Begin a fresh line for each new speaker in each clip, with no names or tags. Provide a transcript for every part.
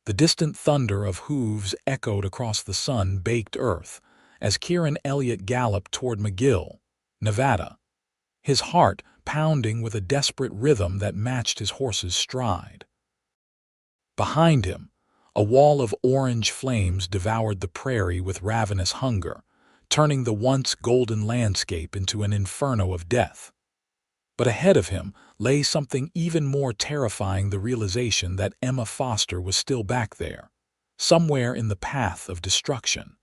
The distant thunder of hooves echoed across the sun-baked earth as Kieran Elliot galloped toward McGill, Nevada, his heart pounding with a desperate rhythm that matched his horse's stride. Behind him, a wall of orange flames devoured the prairie with ravenous hunger, turning the once golden landscape into an inferno of death. But ahead of him lay something even more terrifying, the realization that Emma Foster was still back there, somewhere in the path of destruction.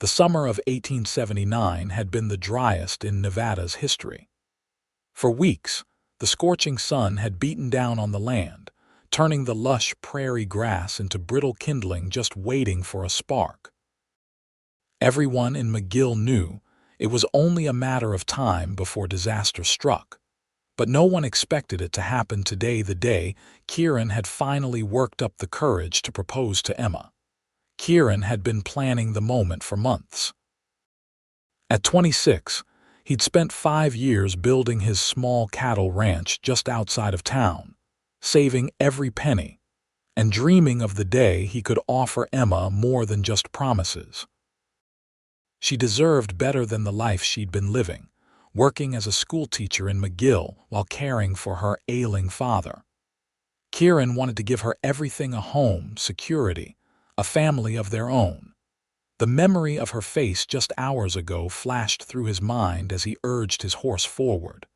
The summer of 1879 had been the driest in Nevada's history. For weeks, the scorching sun had beaten down on the land, turning the lush prairie grass into brittle kindling just waiting for a spark. Everyone in McGill knew it was only a matter of time before disaster struck. But no one expected it to happen today, the day Kieran had finally worked up the courage to propose to Emma. Kieran had been planning the moment for months. At 26, he'd spent 5 years building his small cattle ranch just outside of town, saving every penny, and dreaming of the day he could offer Emma more than just promises. She deserved better than the life she'd been living, working as a schoolteacher in McGill while caring for her ailing father. Kieran wanted to give her everything: a home, security, a family of their own. The memory of her face just hours ago flashed through his mind as he urged his horse forward.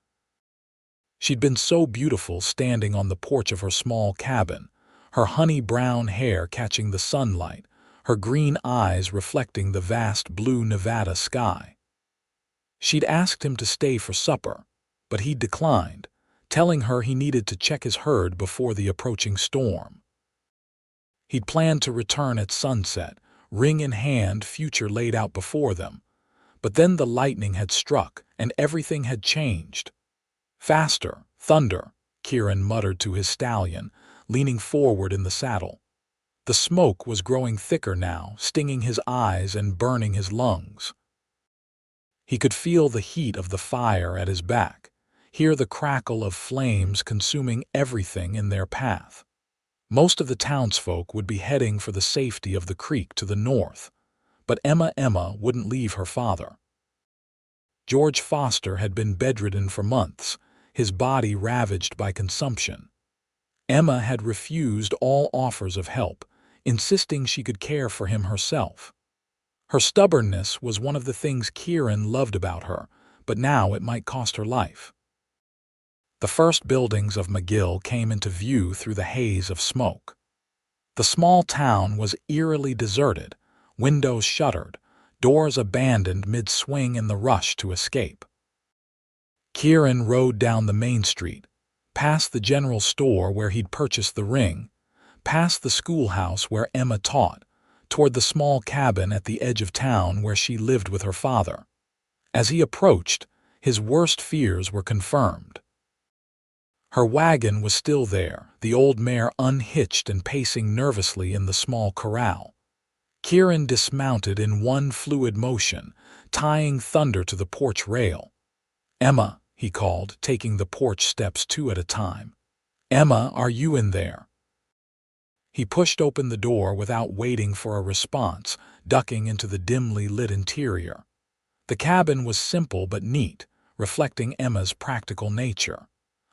She'd been so beautiful standing on the porch of her small cabin, her honey-brown hair catching the sunlight, her green eyes reflecting the vast blue Nevada sky. She'd asked him to stay for supper, but he'd declined, telling her he needed to check his herd before the approaching storm. He'd planned to return at sunset, ring in hand, future laid out before them. But then the lightning had struck, and everything had changed. "Faster, thunder," Kieran muttered to his stallion, leaning forward in the saddle. The smoke was growing thicker now, stinging his eyes and burning his lungs. He could feel the heat of the fire at his back, hear the crackle of flames consuming everything in their path. Most of the townsfolk would be heading for the safety of the creek to the north, but Emma wouldn't leave her father. George Foster had been bedridden for months, his body ravaged by consumption. Emma had refused all offers of help, insisting she could care for him herself. Her stubbornness was one of the things Kieran loved about her, but now it might cost her life. The first buildings of McGill came into view through the haze of smoke. The small town was eerily deserted, windows shuttered, doors abandoned mid-swing in the rush to escape. Kieran rode down the main street, past the general store where he'd purchased the ring, past the schoolhouse where Emma taught, toward the small cabin at the edge of town where she lived with her father. As he approached, his worst fears were confirmed. Her wagon was still there, the old mare unhitched and pacing nervously in the small corral. Kieran dismounted in one fluid motion, tying Thunder to the porch rail. "Emma," he called, taking the porch steps 2 at a time. "Emma, are you in there?" He pushed open the door without waiting for a response, ducking into the dimly lit interior. The cabin was simple but neat, reflecting Emma's practical nature.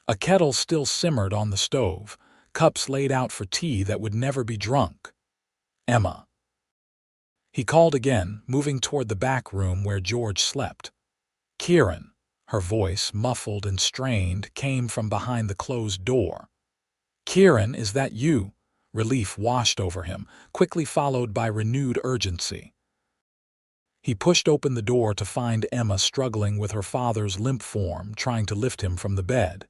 A kettle still simmered on the stove, cups laid out for tea that would never be drunk. "Emma." He called again, moving toward the back room where George slept. "Kieran," her voice, muffled and strained, came from behind the closed door. "Kieran, is that you?" Relief washed over him, quickly followed by renewed urgency. He pushed open the door to find Emma struggling with her father's limp form, trying to lift him from the bed.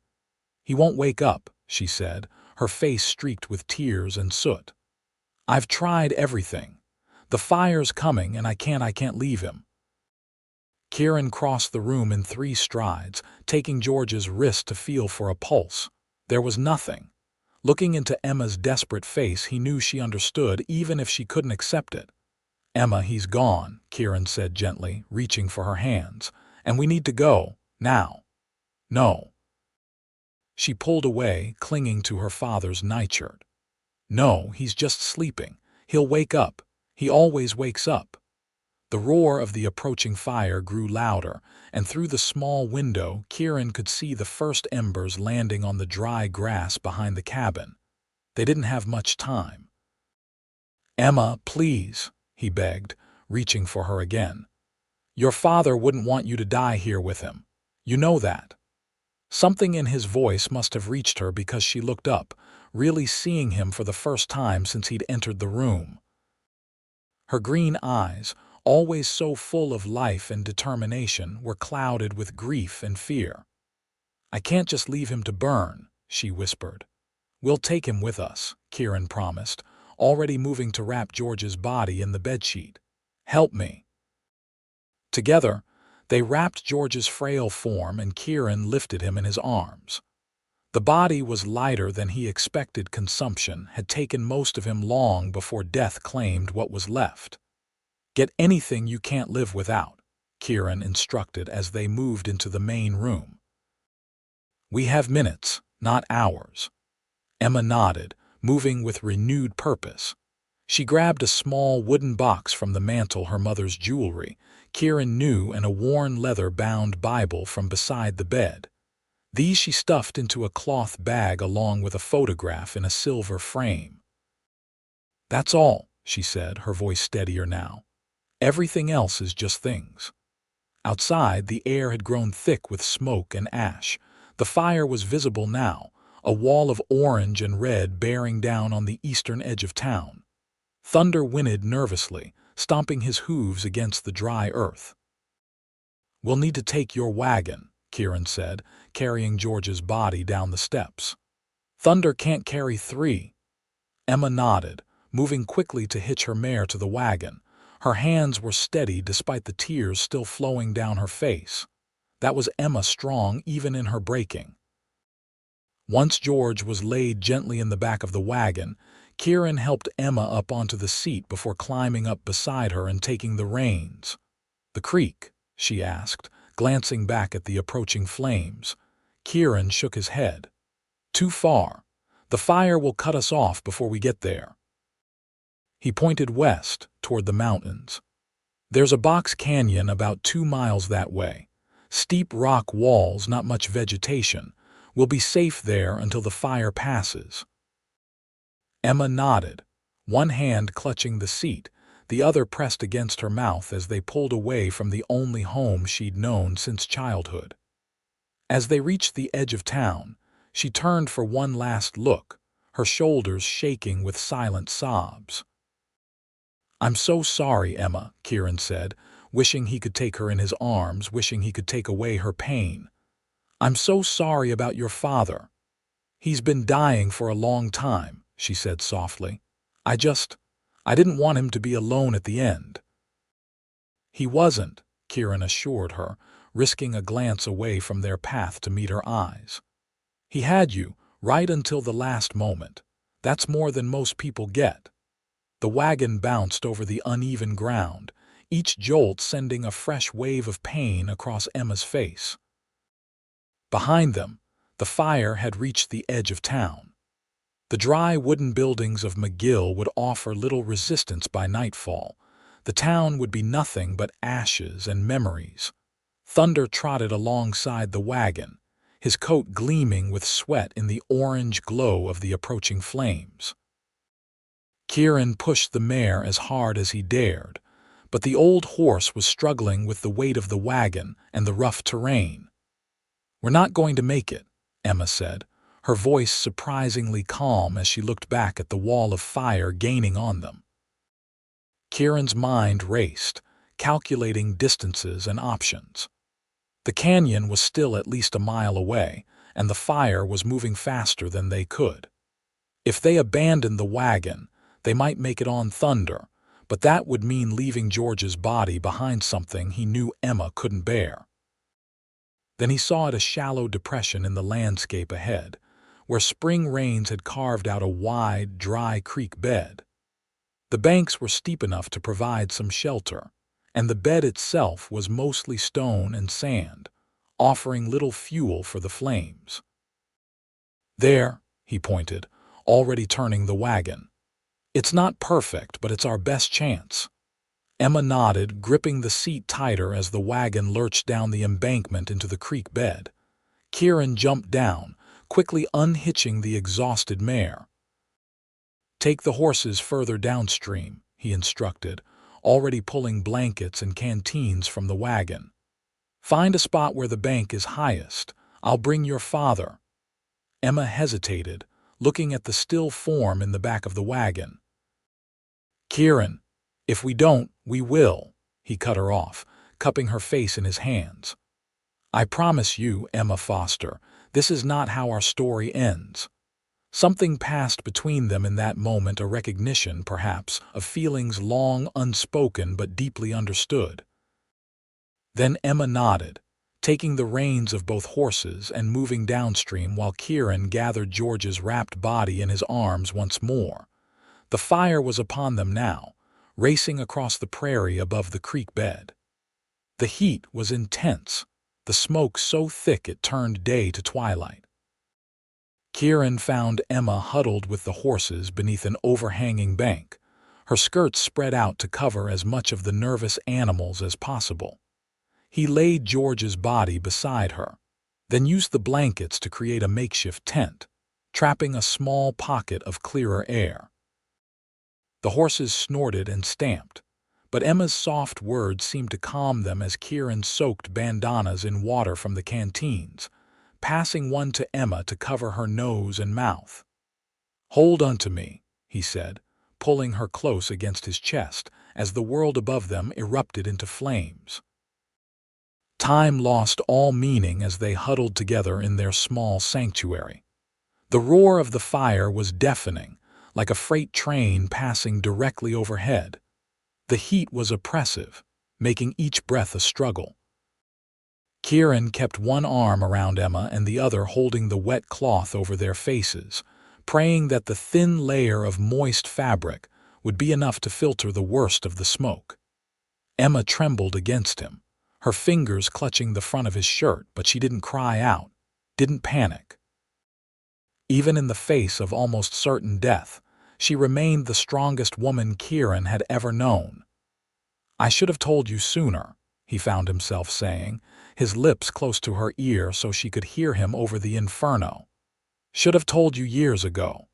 "He won't wake up," she said, her face streaked with tears and soot. "I've tried everything. The fire's coming and I can't leave him." Kieran crossed the room in 3 strides, taking George's wrist to feel for a pulse. There was nothing. Looking into Emma's desperate face, he knew she understood, even if she couldn't accept it. "Emma, he's gone," Kieran said gently, reaching for her hands. "And we need to go, now." "No." She pulled away, clinging to her father's nightshirt. "No, he's just sleeping. He'll wake up. He always wakes up." The roar of the approaching fire grew louder, and through the small window, Kieran could see the first embers landing on the dry grass behind the cabin. They didn't have much time. "Emma, please," he begged, reaching for her again. "Your father wouldn't want you to die here with him. You know that." Something in his voice must have reached her because she looked up, really seeing him for the first time since he'd entered the room. Her green eyes, always so full of life and determination, were clouded with grief and fear. "I can't just leave him to burn," she whispered. "We'll take him with us," Kieran promised, already moving to wrap George's body in the bedsheet. "Help me." Together, they wrapped George's frail form and Kieran lifted him in his arms. The body was lighter than he expected. Consumption had taken most of him long before death claimed what was left. "Get anything you can't live without," Kieran instructed as they moved into the main room. "We have minutes, not hours." Emma nodded, moving with renewed purpose. She grabbed a small wooden box from the mantel, her mother's jewelry, Kieran knew, and a worn leather-bound Bible from beside the bed. These she stuffed into a cloth bag along with a photograph in a silver frame. "That's all," she said, her voice steadier now. "Everything else is just things." Outside, the air had grown thick with smoke and ash. The fire was visible now, a wall of orange and red bearing down on the eastern edge of town. Thunder whinnied nervously, stomping his hooves against the dry earth. "We'll need to take your wagon," Kieran said, carrying George's body down the steps. "Thunder can't carry 3. Emma nodded, moving quickly to hitch her mare to the wagon. Her hands were steady despite the tears still flowing down her face. That was Emma strong even in her breaking. Once George was laid gently in the back of the wagon, Kieran helped Emma up onto the seat before climbing up beside her and taking the reins. "The creek?" she asked, glancing back at the approaching flames. Kieran shook his head. "Too far. The fire will cut us off before we get there." He pointed west, toward the mountains. "There's a box canyon about 2 miles that way. Steep rock walls, not much vegetation. We'll be safe there until the fire passes." Emma nodded, one hand clutching the seat, the other pressed against her mouth as they pulled away from the only home she'd known since childhood. As they reached the edge of town, she turned for one last look, her shoulders shaking with silent sobs. "I'm so sorry, Emma," Kieran said, wishing he could take her in his arms, wishing he could take away her pain. "I'm so sorry about your father." "He's been dying for a long time," she said softly. I didn't want him to be alone at the end." "He wasn't," Kieran assured her, risking a glance away from their path to meet her eyes. "He had you, right until the last moment. That's more than most people get." The wagon bounced over the uneven ground, each jolt sending a fresh wave of pain across Emma's face. Behind them, the fire had reached the edge of town. The dry wooden buildings of McGill would offer little resistance by nightfall. The town would be nothing but ashes and memories. Thunder trotted alongside the wagon, his coat gleaming with sweat in the orange glow of the approaching flames. Kieran pushed the mare as hard as he dared, but the old horse was struggling with the weight of the wagon and the rough terrain. "We're not going to make it," Emma said, her voice surprisingly calm as she looked back at the wall of fire gaining on them. Kieran's mind raced, calculating distances and options. The canyon was still at least a mile away, and the fire was moving faster than they could. If they abandoned the wagon, they might make it on Thunder, but that would mean leaving George's body behind, something he knew Emma couldn't bear. Then he saw a shallow depression in the landscape ahead, where spring rains had carved out a wide, dry creek bed. The banks were steep enough to provide some shelter, and the bed itself was mostly stone and sand, offering little fuel for the flames. "There," he pointed, already turning the wagon. "It's not perfect, but it's our best chance." Emma nodded, gripping the seat tighter as the wagon lurched down the embankment into the creek bed. Kieran jumped down, quickly unhitching the exhausted mare. "Take the horses further downstream," he instructed, already pulling blankets and canteens from the wagon. "Find a spot where the bank is highest. I'll bring your father." Emma hesitated, looking at the still form in the back of the wagon. "Kieran, if we don't, we will," he cut her off, cupping her face in his hands. "I promise you, Emma Foster, this is not how our story ends." Something passed between them in that moment, a recognition, perhaps, of feelings long unspoken but deeply understood. Then Emma nodded, taking the reins of both horses and moving downstream while Kieran gathered George's wrapped body in his arms once more. The fire was upon them now, racing across the prairie above the creek bed. The heat was intense, the smoke so thick it turned day to twilight. Kieran found Emma huddled with the horses beneath an overhanging bank, her skirts spread out to cover as much of the nervous animals as possible. He laid George's body beside her, then used the blankets to create a makeshift tent, trapping a small pocket of clearer air. The horses snorted and stamped, but Emma's soft words seemed to calm them as Kieran soaked bandanas in water from the canteens, passing one to Emma to cover her nose and mouth. "Hold onto me," he said, pulling her close against his chest as the world above them erupted into flames. Time lost all meaning as they huddled together in their small sanctuary. The roar of the fire was deafening, like a freight train passing directly overhead. The heat was oppressive, making each breath a struggle. Kieran kept one arm around Emma and the other holding the wet cloth over their faces, praying that the thin layer of moist fabric would be enough to filter the worst of the smoke. Emma trembled against him, her fingers clutching the front of his shirt, but she didn't cry out, didn't panic. Even in the face of almost certain death, she remained the strongest woman Kieran had ever known. "I should have told you sooner," he found himself saying, his lips close to her ear so she could hear him over the inferno. "Should have told you years ago."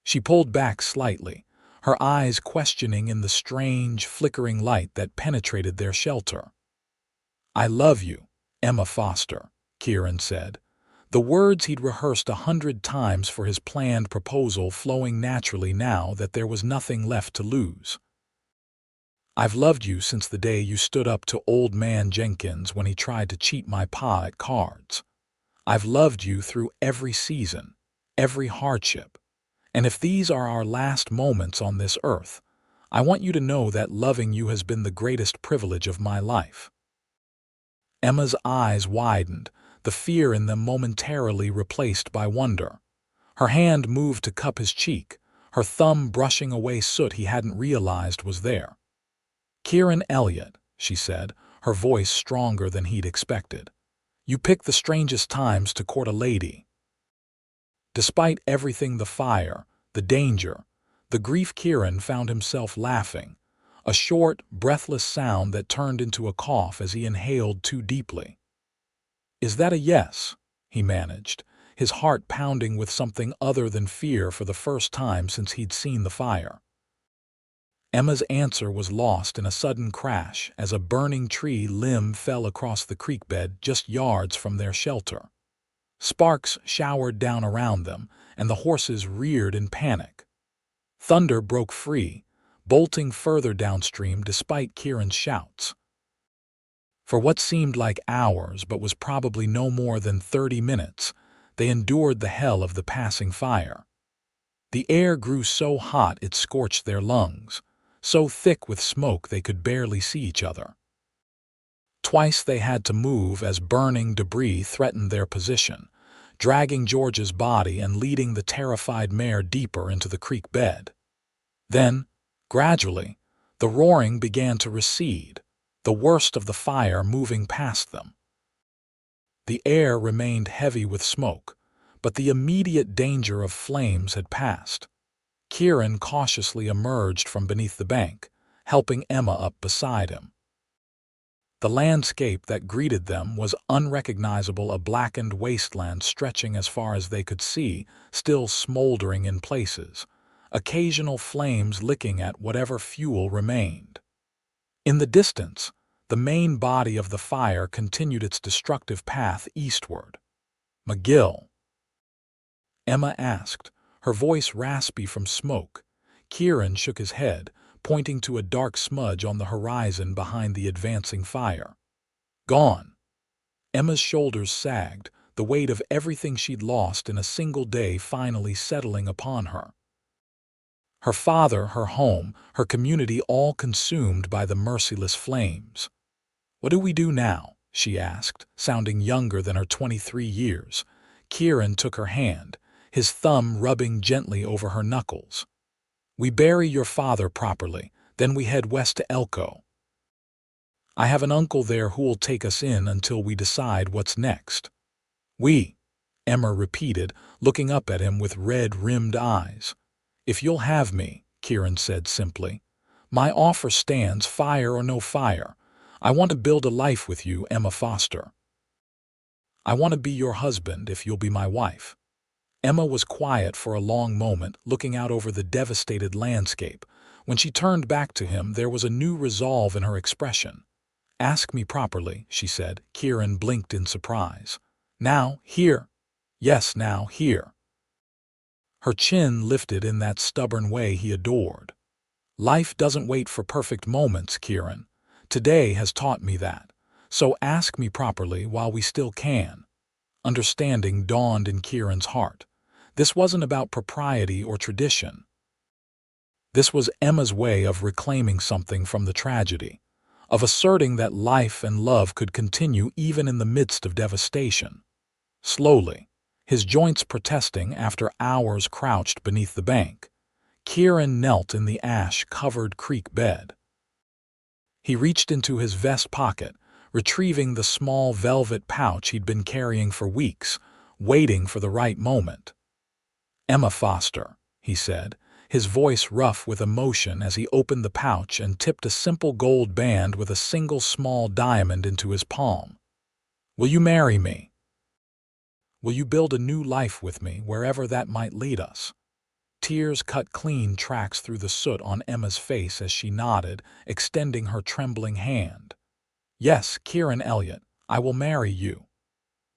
She pulled back slightly, her eyes questioning in the strange, flickering light that penetrated their shelter. "I love you, Emma Foster," Kieran said, the words he'd rehearsed 100 times for his planned proposal flowing naturally now that there was nothing left to lose. "I've loved you since the day you stood up to Old Man Jenkins when he tried to cheat my pa at cards. I've loved you through every season, every hardship. And if these are our last moments on this earth, I want you to know that loving you has been the greatest privilege of my life." Emma's eyes widened, the fear in them momentarily replaced by wonder. Her hand moved to cup his cheek, her thumb brushing away soot he hadn't realized was there. "Kieran Elliot," she said, her voice stronger than he'd expected. "You pick the strangest times to court a lady." Despite everything, the fire, the danger, the grief, Kieran found himself laughing, a short, breathless sound that turned into a cough as he inhaled too deeply. "Is that a yes?" he managed, his heart pounding with something other than fear for the first time since he'd seen the fire. Emma's answer was lost in a sudden crash as a burning tree limb fell across the creek bed just yards from their shelter. Sparks showered down around them, and the horses reared in panic. Thunder broke free, bolting further downstream despite Kieran's shouts. For what seemed like hours but was probably no more than 30 minutes, they endured the hell of the passing fire. The air grew so hot it scorched their lungs, so thick with smoke they could barely see each other. Twice they had to move as burning debris threatened their position, dragging George's body and leading the terrified mare deeper into the creek bed. Then, gradually, the roaring began to recede, the worst of the fire moving past them. The air remained heavy with smoke, but the immediate danger of flames had passed. Kieran cautiously emerged from beneath the bank, helping Emma up beside him. The landscape that greeted them was unrecognizable, a blackened wasteland stretching as far as they could see, still smoldering in places, occasional flames licking at whatever fuel remained. In the distance, the main body of the fire continued its destructive path eastward. "McGill?" Emma asked, her voice raspy from smoke. Kieran shook his head, pointing to a dark smudge on the horizon behind the advancing fire. "Gone." Emma's shoulders sagged, the weight of everything she'd lost in a single day finally settling upon her. Her father, her home, her community, all consumed by the merciless flames. "What do we do now?" she asked, sounding younger than her 23 years. Kieran took her hand, his thumb rubbing gently over her knuckles. "We bury your father properly, then we head west to Elko. I have an uncle there who'll take us in until we decide what's next." "We," Emma repeated, looking up at him with red-rimmed eyes. "If you'll have me," Kieran said simply. "My offer stands, fire or no fire. I want to build a life with you, Emma Foster. I want to be your husband if you'll be my wife." Emma was quiet for a long moment, looking out over the devastated landscape. When she turned back to him, there was a new resolve in her expression. "Ask me properly," she said. Kieran blinked in surprise. "Now, here?" "Yes, now, here." Her chin lifted in that stubborn way he adored. "Life doesn't wait for perfect moments, Kieran. Today has taught me that. So ask me properly while we still can." Understanding dawned in Kieran's heart. This wasn't about propriety or tradition. This was Emma's way of reclaiming something from the tragedy, of asserting that life and love could continue even in the midst of devastation. Slowly, his joints protesting after hours crouched beneath the bank, Kieran knelt in the ash-covered creek bed. He reached into his vest pocket, retrieving the small velvet pouch he'd been carrying for weeks, waiting for the right moment. "Emma Foster," he said, his voice rough with emotion as he opened the pouch and tipped a simple gold band with a single small diamond into his palm. "Will you marry me? Will you build a new life with me, wherever that might lead us?" Tears cut clean tracks through the soot on Emma's face as she nodded, extending her trembling hand. "Yes, Kieran Elliot, I will marry you."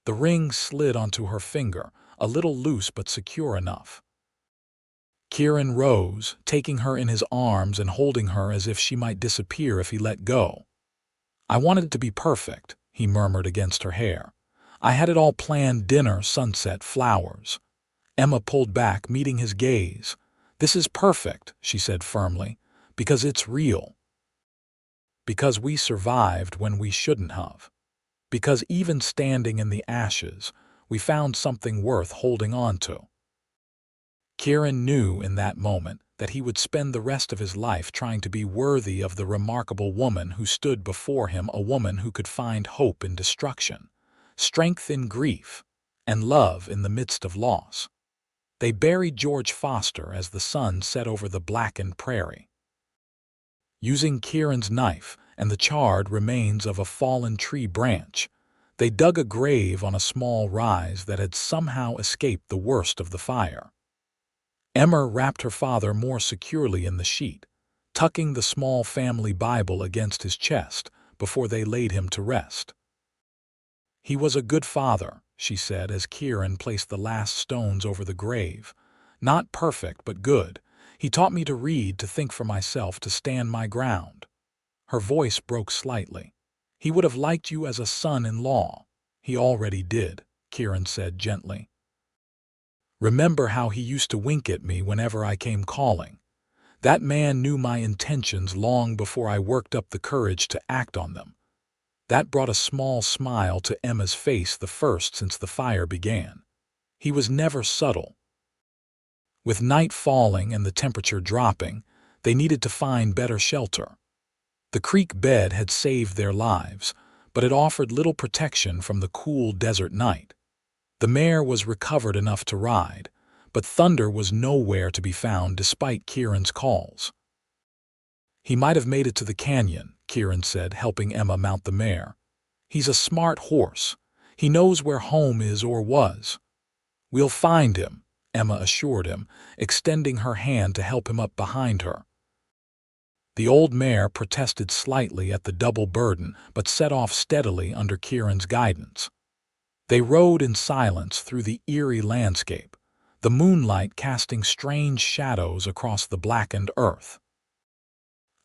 The ring slid onto her finger, a little loose but secure enough. Kieran rose, taking her in his arms and holding her as if she might disappear if he let go. "I wanted it to be perfect," he murmured against her hair. "I had it all planned: dinner, sunset, flowers." Emma pulled back, meeting his gaze. "This is perfect," she said firmly, "because it's real. Because we survived when we shouldn't have. Because even standing in the ashes, we found something worth holding on to." Kieran knew in that moment that he would spend the rest of his life trying to be worthy of the remarkable woman who stood before him, a woman who could find hope in destruction, strength in grief, and love in the midst of loss. They buried George Foster as the sun set over the blackened prairie. Using Kieran's knife and the charred remains of a fallen tree branch, they dug a grave on a small rise that had somehow escaped the worst of the fire. Emma wrapped her father more securely in the sheet, tucking the small family Bible against his chest before they laid him to rest. "He was a good father," she said as Kieran placed the last stones over the grave. "Not perfect, but good. He taught me to read, to think for myself, to stand my ground." Her voice broke slightly. "He would have liked you as a son-in-law." "He already did," Kieran said gently. "Remember how he used to wink at me whenever I came calling? That man knew my intentions long before I worked up the courage to act on them." That brought a small smile to Emma's face, the first since the fire began. He was never subtle. With night falling and the temperature dropping, they needed to find better shelter. The creek bed had saved their lives, but it offered little protection from the cool desert night. The mare was recovered enough to ride, but Thunder was nowhere to be found despite Kieran's calls. "He might have made it to the canyon," Kieran said, helping Emma mount the mare. "He's a smart horse. He knows where home is or was." "We'll find him," Emma assured him, extending her hand to help him up behind her. The old mare protested slightly at the double burden, but set off steadily under Kieran's guidance. They rode in silence through the eerie landscape, the moonlight casting strange shadows across the blackened earth.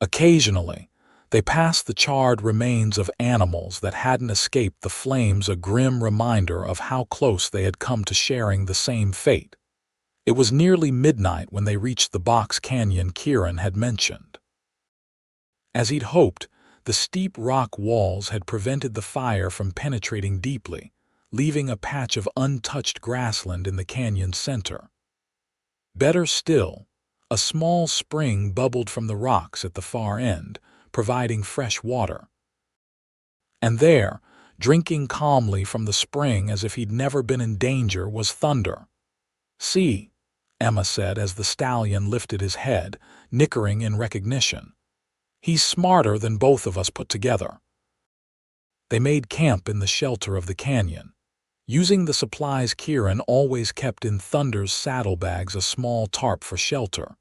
Occasionally, they passed the charred remains of animals that hadn't escaped the flames, a grim reminder of how close they had come to sharing the same fate. It was nearly midnight when they reached the box canyon Kieran had mentioned. As he'd hoped, the steep rock walls had prevented the fire from penetrating deeply, leaving a patch of untouched grassland in the canyon's center. Better still, a small spring bubbled from the rocks at the far end, providing fresh water. And there, drinking calmly from the spring as if he'd never been in danger, was Thunder. "See," Emma said as the stallion lifted his head, nickering in recognition. "He's smarter than both of us put together." They made camp in the shelter of the canyon, using the supplies Kieran always kept in Thunder's saddlebags: a small tarp for shelter,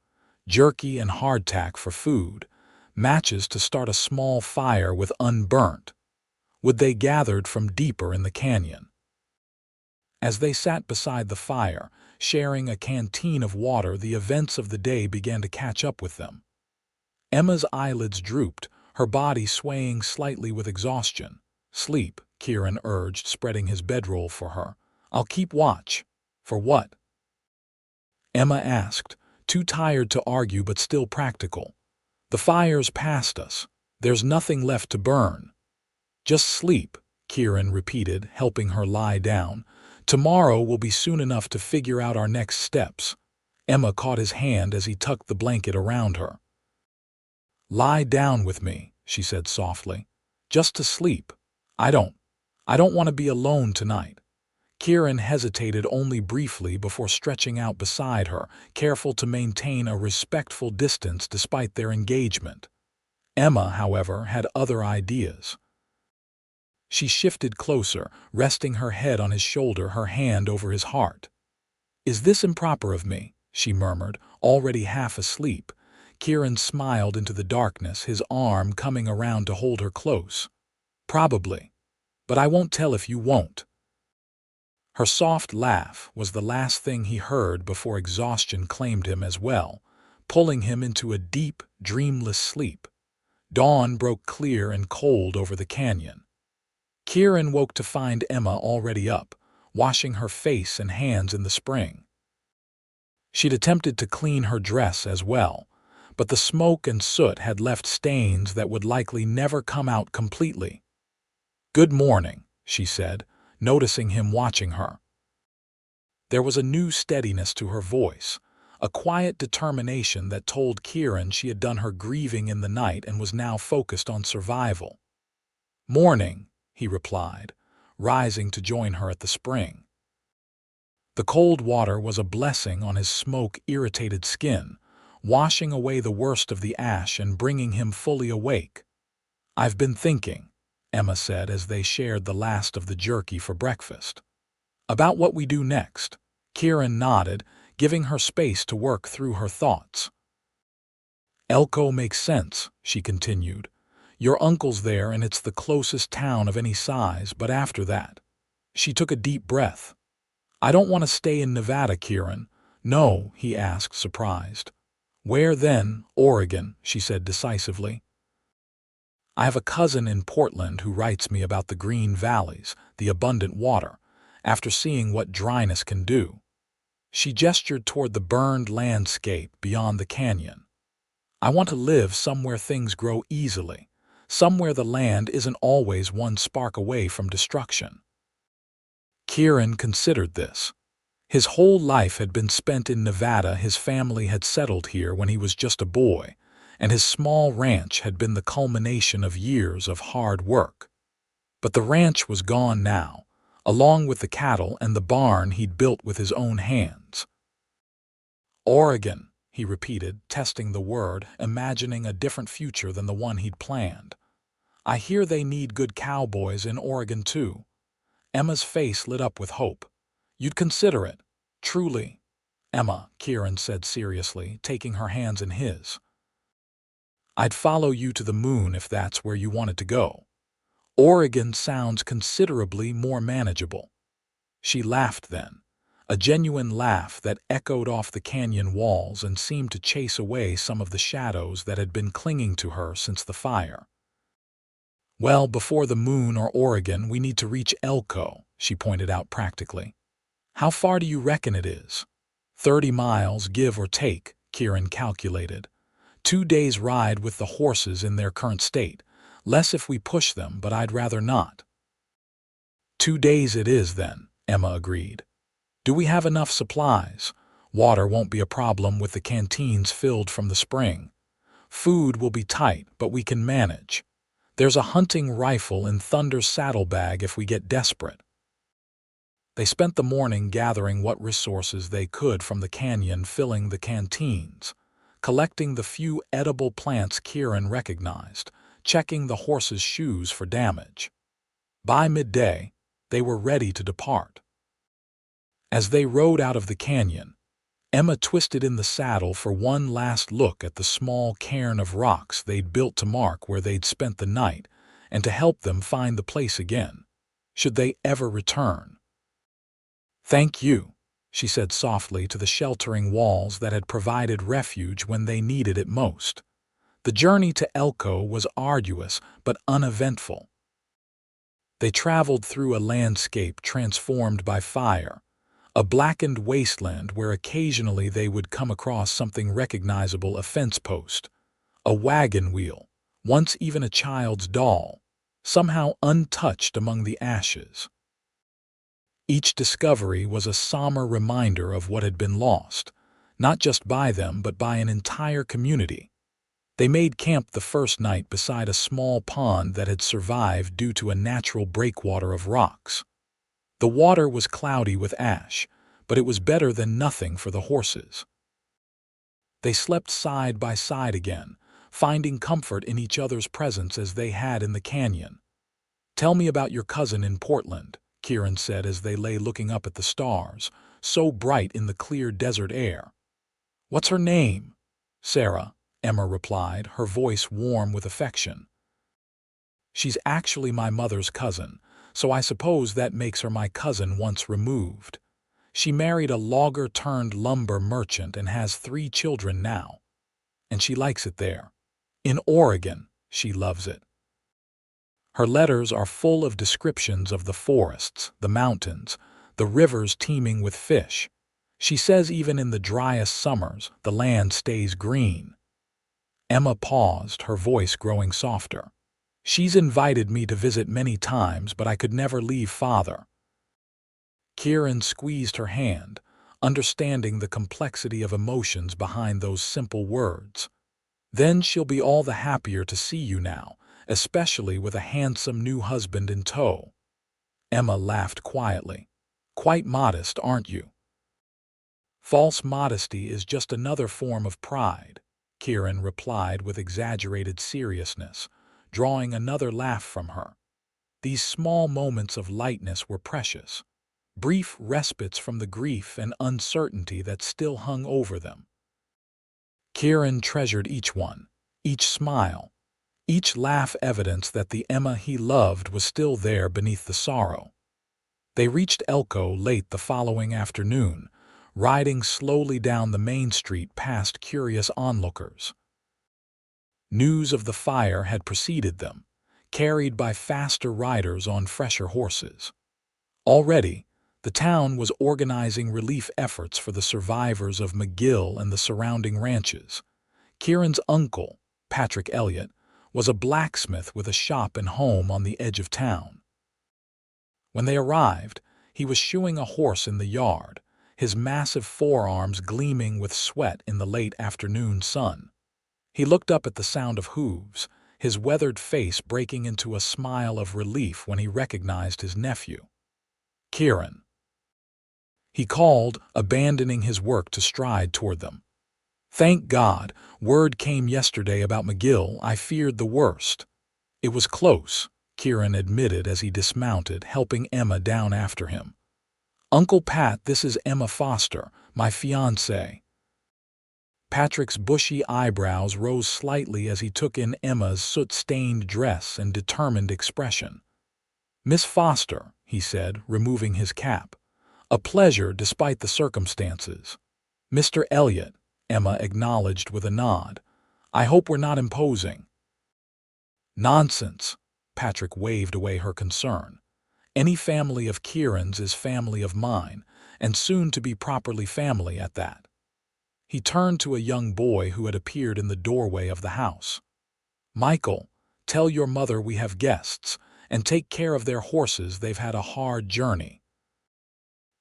jerky and hardtack for food, matches to start a small fire with unburnt wood they gathered from deeper in the canyon. As they sat beside the fire, sharing a canteen of water, the events of the day began to catch up with them. Emma's eyelids drooped, her body swaying slightly with exhaustion. "Sleep," Kieran urged, spreading his bedroll for her. "I'll keep watch." "For what?" Emma asked, too tired to argue but still practical. "The fire's past us. There's nothing left to burn." "Just sleep," Kieran repeated, helping her lie down. "Tomorrow will be soon enough to figure out our next steps." Emma caught his hand as he tucked the blanket around her. "Lie down with me," she said softly. "Just to sleep. I don't want to be alone tonight." Kieran hesitated only briefly before stretching out beside her, careful to maintain a respectful distance despite their engagement. Emma, however, had other ideas. She shifted closer, resting her head on his shoulder, her hand over his heart. "Is this improper of me?" she murmured, already half asleep. Kieran smiled into the darkness, his arm coming around to hold her close. "Probably. But I won't tell if you won't." Her soft laugh was the last thing he heard before exhaustion claimed him as well, pulling him into a deep, dreamless sleep. Dawn broke clear and cold over the canyon. Kieran woke to find Emma already up, washing her face and hands in the spring. She'd attempted to clean her dress as well, but the smoke and soot had left stains that would likely never come out completely. "Good morning," she said, noticing him watching her. There was a new steadiness to her voice, a quiet determination that told Kieran she had done her grieving in the night and was now focused on survival. "Morning," he replied, rising to join her at the spring. The cold water was a blessing on his smoke-irritated skin, washing away the worst of the ash and bringing him fully awake. "I've been thinking," Emma said as they shared the last of the jerky for breakfast. "About what we do next." Kieran nodded, giving her space to work through her thoughts. "Elko makes sense," she continued. "Your uncle's there and it's the closest town of any size, but after that—" She took a deep breath. "I don't want to stay in Nevada, Kieran." "No?" he asked, surprised. "Where then?" "Oregon," she said decisively. "I have a cousin in Portland who writes me about the green valleys, the abundant water, after seeing what dryness can do." She gestured toward the burned landscape beyond the canyon. "I want to live somewhere things grow easily, somewhere the land isn't always one spark away from destruction." Kieran considered this. His whole life had been spent in Nevada. His family had settled here when he was just a boy, and his small ranch had been the culmination of years of hard work. But the ranch was gone now, along with the cattle and the barn he'd built with his own hands. Oregon, he repeated, testing the word, imagining a different future than the one he'd planned. I hear they need good cowboys in Oregon, too. Emma's face lit up with hope. You'd consider it. Truly. Emma, Kieran said seriously, taking her hands in his. I'd follow you to the moon if that's where you wanted to go. Oregon sounds considerably more manageable. She laughed then, a genuine laugh that echoed off the canyon walls and seemed to chase away some of the shadows that had been clinging to her since the fire. Well, before the moon or Oregon, we need to reach Elko, she pointed out practically. How far do you reckon it is? 30 miles, give or take, Kieran calculated. 2 days' ride with the horses in their current state. Less if we push them, but I'd rather not. 2 days it is then, Emma agreed. Do we have enough supplies? Water won't be a problem with the canteens filled from the spring. Food will be tight, but we can manage. There's a hunting rifle in Thunder's saddlebag if we get desperate. They spent the morning gathering what resources they could from the canyon, filling the canteens, collecting the few edible plants Kieran recognized, checking the horses' shoes for damage. By midday, they were ready to depart. As they rode out of the canyon, Emma twisted in the saddle for one last look at the small cairn of rocks they'd built to mark where they'd spent the night and to help them find the place again, should they ever return. Thank you, she said softly to the sheltering walls that had provided refuge when they needed it most. The journey to Elko was arduous but uneventful. They traveled through a landscape transformed by fire, a blackened wasteland where occasionally they would come across something recognizable, a fence post, a wagon wheel, once even a child's doll, somehow untouched among the ashes. Each discovery was a somber reminder of what had been lost, not just by them but by an entire community. They made camp the first night beside a small pond that had survived due to a natural breakwater of rocks. The water was cloudy with ash, but it was better than nothing for the horses. They slept side by side again, finding comfort in each other's presence as they had in the canyon. Tell me about your cousin in Portland, Kieran said as they lay looking up at the stars, so bright in the clear desert air. What's her name? Sarah, Emma replied, her voice warm with affection. She's actually my mother's cousin, so I suppose that makes her my cousin once removed. She married a logger-turned-lumber merchant and has 3 children now. And she likes it there. In Oregon, she loves it. Her letters are full of descriptions of the forests, the mountains, the rivers teeming with fish. She says even in the driest summers, the land stays green. Emma paused, her voice growing softer. She's invited me to visit many times, but I could never leave Father. Kieran squeezed her hand, understanding the complexity of emotions behind those simple words. Then she'll be all the happier to see you now, especially with a handsome new husband in tow. Emma laughed quietly. Quite modest, aren't you? False modesty is just another form of pride, Kieran replied with exaggerated seriousness, drawing another laugh from her. These small moments of lightness were precious, brief respites from the grief and uncertainty that still hung over them. Kieran treasured each one, each smile, each laugh, evidence that the Emma he loved was still there beneath the sorrow. They reached Elko late the following afternoon, riding slowly down the main street past curious onlookers. News of the fire had preceded them, carried by faster riders on fresher horses. Already, the town was organizing relief efforts for the survivors of McGill and the surrounding ranches. Kieran's uncle, Patrick Elliot, was a blacksmith with a shop and home on the edge of town. When they arrived, he was shoeing a horse in the yard, his massive forearms gleaming with sweat in the late afternoon sun. He looked up at the sound of hooves, his weathered face breaking into a smile of relief when he recognized his nephew. Kieran. He called, abandoning his work to stride toward them. Thank God, word came yesterday about McGill. I feared the worst. It was close, Kieran admitted as he dismounted, helping Emma down after him. Uncle Pat, this is Emma Foster, my fiancée. Patrick's bushy eyebrows rose slightly as he took in Emma's soot-stained dress and determined expression. Miss Foster, he said, removing his cap. A pleasure despite the circumstances. Mr. Elliot, Emma acknowledged with a nod. I hope we're not imposing. Nonsense, Patrick waved away her concern. Any family of Kieran's is family of mine, and soon to be properly family at that. He turned to a young boy who had appeared in the doorway of the house. Michael, tell your mother we have guests, and take care of their horses, they've had a hard journey.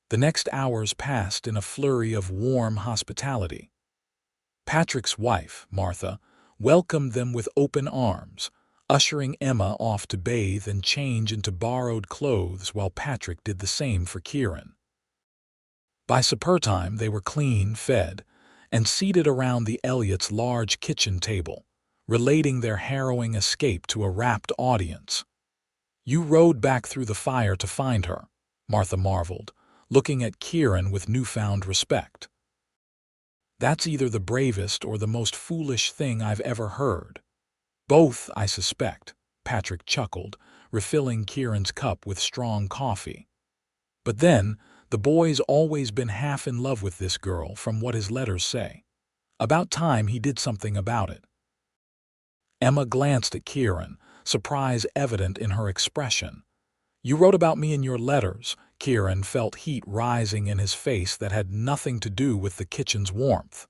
The next hours passed in a flurry of warm hospitality. Patrick's wife, Martha, welcomed them with open arms, ushering Emma off to bathe and change into borrowed clothes while Patrick did the same for Kieran. By supper time they were clean, fed, and seated around the Elliots' large kitchen table, relating their harrowing escape to a rapt audience. You rode back through the fire to find her, Martha marveled, looking at Kieran with newfound respect. That's either the bravest or the most foolish thing I've ever heard. Both, I suspect, Patrick chuckled, refilling Kieran's cup with strong coffee. But then, the boy's always been half in love with this girl, from what his letters say. About time he did something about it. Emma glanced at Kieran, surprise evident in her expression. You wrote about me in your letters. Kieran felt heat rising in his face that had nothing to do with the kitchen's warmth.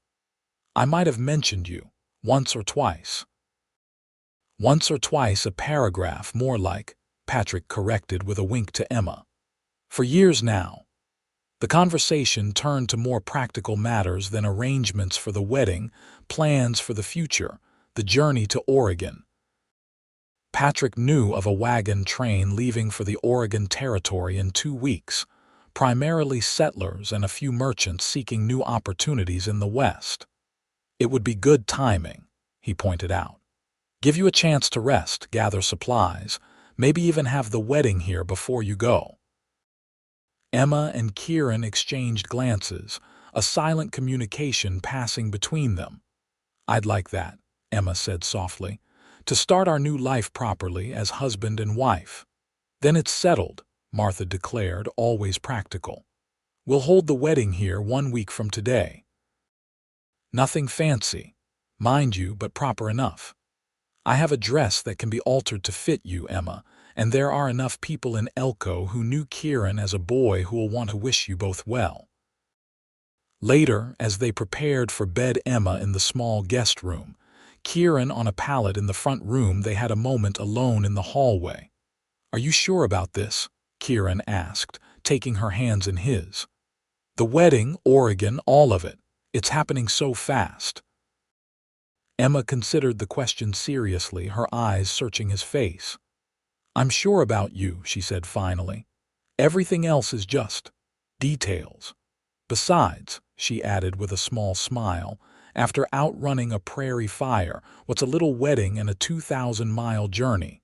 I might have mentioned you, once or twice. Once or twice, a paragraph, more like, Patrick corrected with a wink to Emma. For years now. The conversation turned to more practical matters than arrangements for the wedding, plans for the future, the journey to Oregon. Patrick knew of a wagon train leaving for the Oregon Territory in 2 weeks, primarily settlers and a few merchants seeking new opportunities in the West. It would be good timing, he pointed out. Give you a chance to rest, gather supplies, maybe even have the wedding here before you go. Emma and Kieran exchanged glances, a silent communication passing between them. I'd like that, Emma said softly, to start our new life properly as husband and wife. Then it's settled, Martha declared, always practical. We'll hold the wedding here 1 week from today. Nothing fancy, mind you, but proper enough. I have a dress that can be altered to fit you, Emma, and there are enough people in Elko who knew Kieran as a boy who will want to wish you both well. Later, as they prepared for bed, Emma in the small guest room, Kieran on a pallet in the front room, they had a moment alone in the hallway. Are you sure about this? Kieran asked, taking her hands in his. The wedding, Oregon, all of it. It's happening so fast. Emma considered the question seriously, her eyes searching his face. I'm sure about you, she said finally. Everything else is just details. Besides, she added with a small smile, after outrunning a prairie fire, what's a little wedding and a 2,000-mile journey?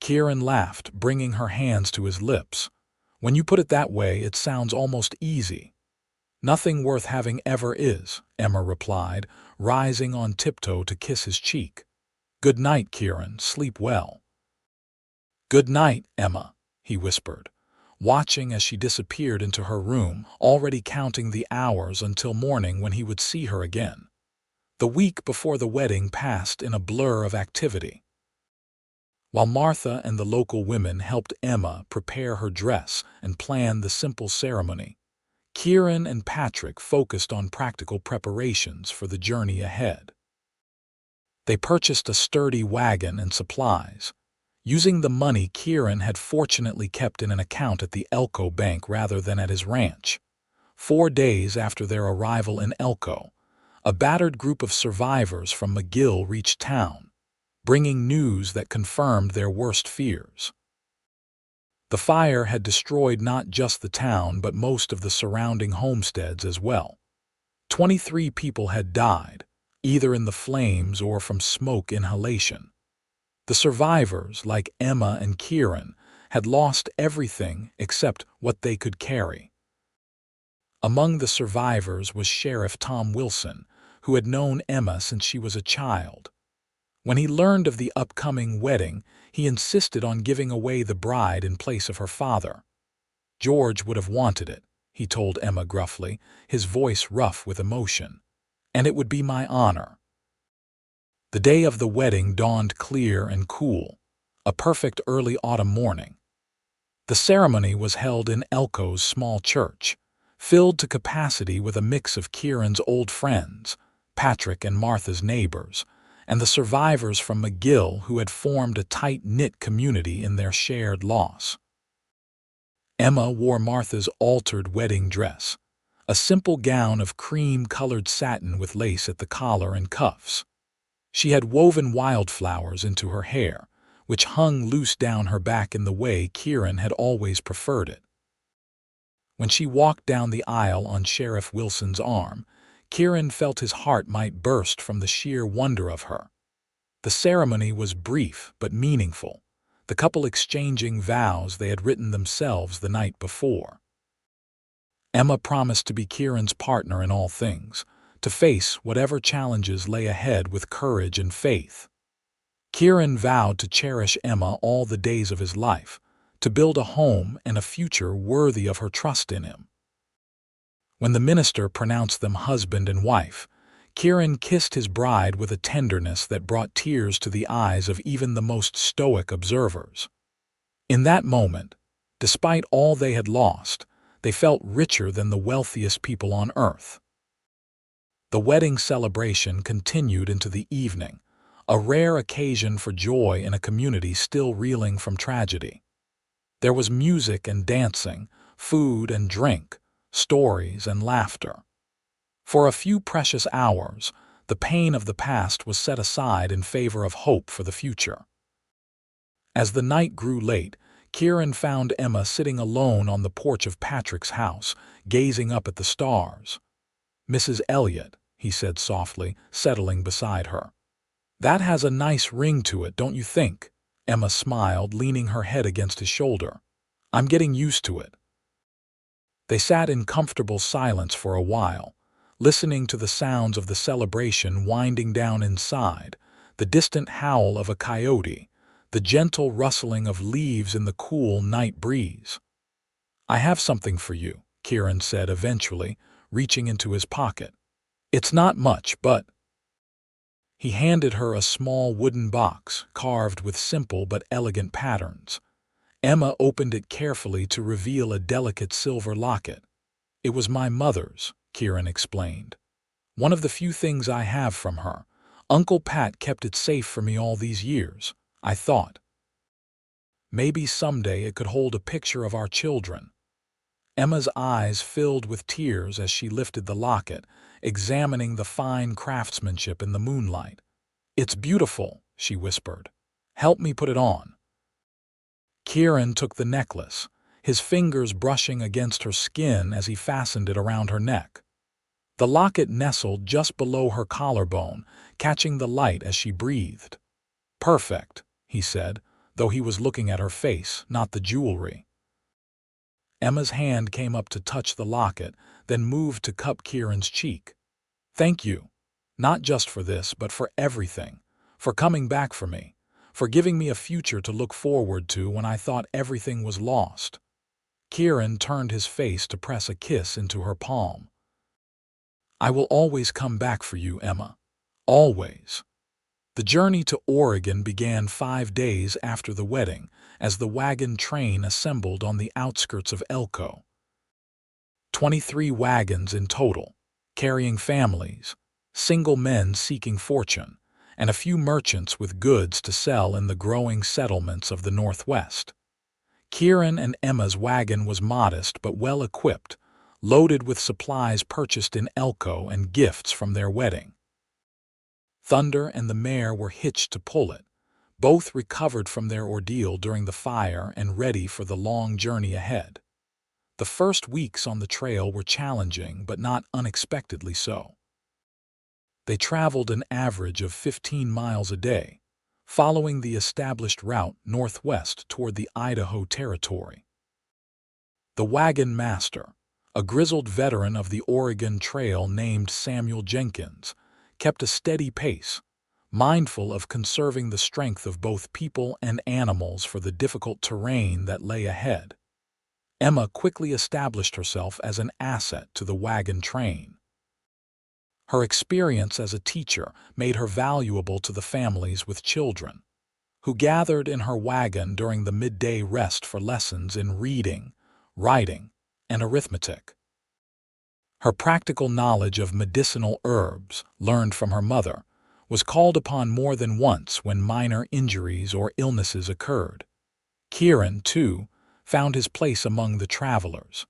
Kieran laughed, bringing her hands to his lips. When you put it that way, it sounds almost easy. Nothing worth having ever is, Emma replied, rising on tiptoe to kiss his cheek. Good night, Kieran. Sleep well. Good night, Emma, he whispered, watching as she disappeared into her room, already counting the hours until morning when he would see her again. The week before the wedding passed in a blur of activity. While Martha and the local women helped Emma prepare her dress and plan the simple ceremony, Kieran and Patrick focused on practical preparations for the journey ahead. They purchased a sturdy wagon and supplies, using the money Kieran had fortunately kept in an account at the Elko Bank rather than at his ranch. 4 days after their arrival in Elko, a battered group of survivors from McGill reached town, bringing news that confirmed their worst fears. The fire had destroyed not just the town but most of the surrounding homesteads as well. 23 people had died, either in the flames or from smoke inhalation. The survivors, like Emma and Kieran, had lost everything except what they could carry. Among the survivors was Sheriff Tom Wilson, who had known Emma since she was a child. When he learned of the upcoming wedding, he insisted on giving away the bride in place of her father. George would have wanted it, he told Emma gruffly, his voice rough with emotion. And it would be my honor. The day of the wedding dawned clear and cool, a perfect early autumn morning. The ceremony was held in Elko's small church, filled to capacity with a mix of Kieran's old friends, Patrick and Martha's neighbors, and the survivors from McGill who had formed a tight-knit community in their shared loss. Emma wore Martha's altered wedding dress, a simple gown of cream-colored satin with lace at the collar and cuffs. She had woven wildflowers into her hair, which hung loose down her back in the way Kieran had always preferred it. When she walked down the aisle on Sheriff Wilson's arm, Kieran felt his heart might burst from the sheer wonder of her. The ceremony was brief but meaningful, the couple exchanging vows they had written themselves the night before. Emma promised to be Kieran's partner in all things, to face whatever challenges lay ahead with courage and faith. Kieran vowed to cherish Emma all the days of his life, to build a home and a future worthy of her trust in him. When the minister pronounced them husband and wife, Kieran kissed his bride with a tenderness that brought tears to the eyes of even the most stoic observers. In that moment, despite all they had lost, they felt richer than the wealthiest people on earth. The wedding celebration continued into the evening, a rare occasion for joy in a community still reeling from tragedy. There was music and dancing, food and drink, stories and laughter. For a few precious hours, the pain of the past was set aside in favor of hope for the future. As the night grew late, Kieran found Emma sitting alone on the porch of Patrick's house, gazing up at the stars. "Mrs. Elliot," he said softly, settling beside her. "That has a nice ring to it, don't you think?" Emma smiled, leaning her head against his shoulder. "I'm getting used to it." They sat in comfortable silence for a while, listening to the sounds of the celebration winding down inside, the distant howl of a coyote, the gentle rustling of leaves in the cool night breeze. "I have something for you," Kieran said eventually, reaching into his pocket. "It's not much, but—" He handed her a small wooden box, carved with simple but elegant patterns. Emma opened it carefully to reveal a delicate silver locket. "It was my mother's," Kieran explained. "One of the few things I have from her. Uncle Pat kept it safe for me all these years. I thought maybe someday it could hold a picture of our children." Emma's eyes filled with tears as she lifted the locket, examining the fine craftsmanship in the moonlight. "It's beautiful," she whispered. "Help me put it on." Kieran took the necklace, his fingers brushing against her skin as he fastened it around her neck. The locket nestled just below her collarbone, catching the light as she breathed. "Perfect," he said, though he was looking at her face, not the jewelry. Emma's hand came up to touch the locket, then moved to cup Kieran's cheek. "Thank you. Not just for this, but for everything. For coming back for me. For giving me a future to look forward to when I thought everything was lost." Kieran turned his face to press a kiss into her palm. "I will always come back for you, Emma. Always." The journey to Oregon began 5 days after the wedding, as the wagon train assembled on the outskirts of Elko. 23 wagons in total, carrying families, single men seeking fortune, and a few merchants with goods to sell in the growing settlements of the Northwest. Kieran and Emma's wagon was modest but well-equipped, loaded with supplies purchased in Elko and gifts from their wedding. Thunder and the mare were hitched to pull it, Both recovered from their ordeal during the fire and ready for the long journey ahead. The first weeks on the trail were challenging, but not unexpectedly so. They traveled an average of 15 miles a day, following the established route northwest toward the Idaho Territory. The wagon master, a grizzled veteran of the Oregon Trail named Samuel Jenkins, kept a steady pace, mindful of conserving the strength of both people and animals for the difficult terrain that lay ahead. Emma quickly established herself as an asset to the wagon train. Her experience as a teacher made her valuable to the families with children, who gathered in her wagon during the midday rest for lessons in reading, writing, and arithmetic. Her practical knowledge of medicinal herbs, learned from her mother, was called upon more than once when minor injuries or illnesses occurred. Kieran, too, found his place among the travelers.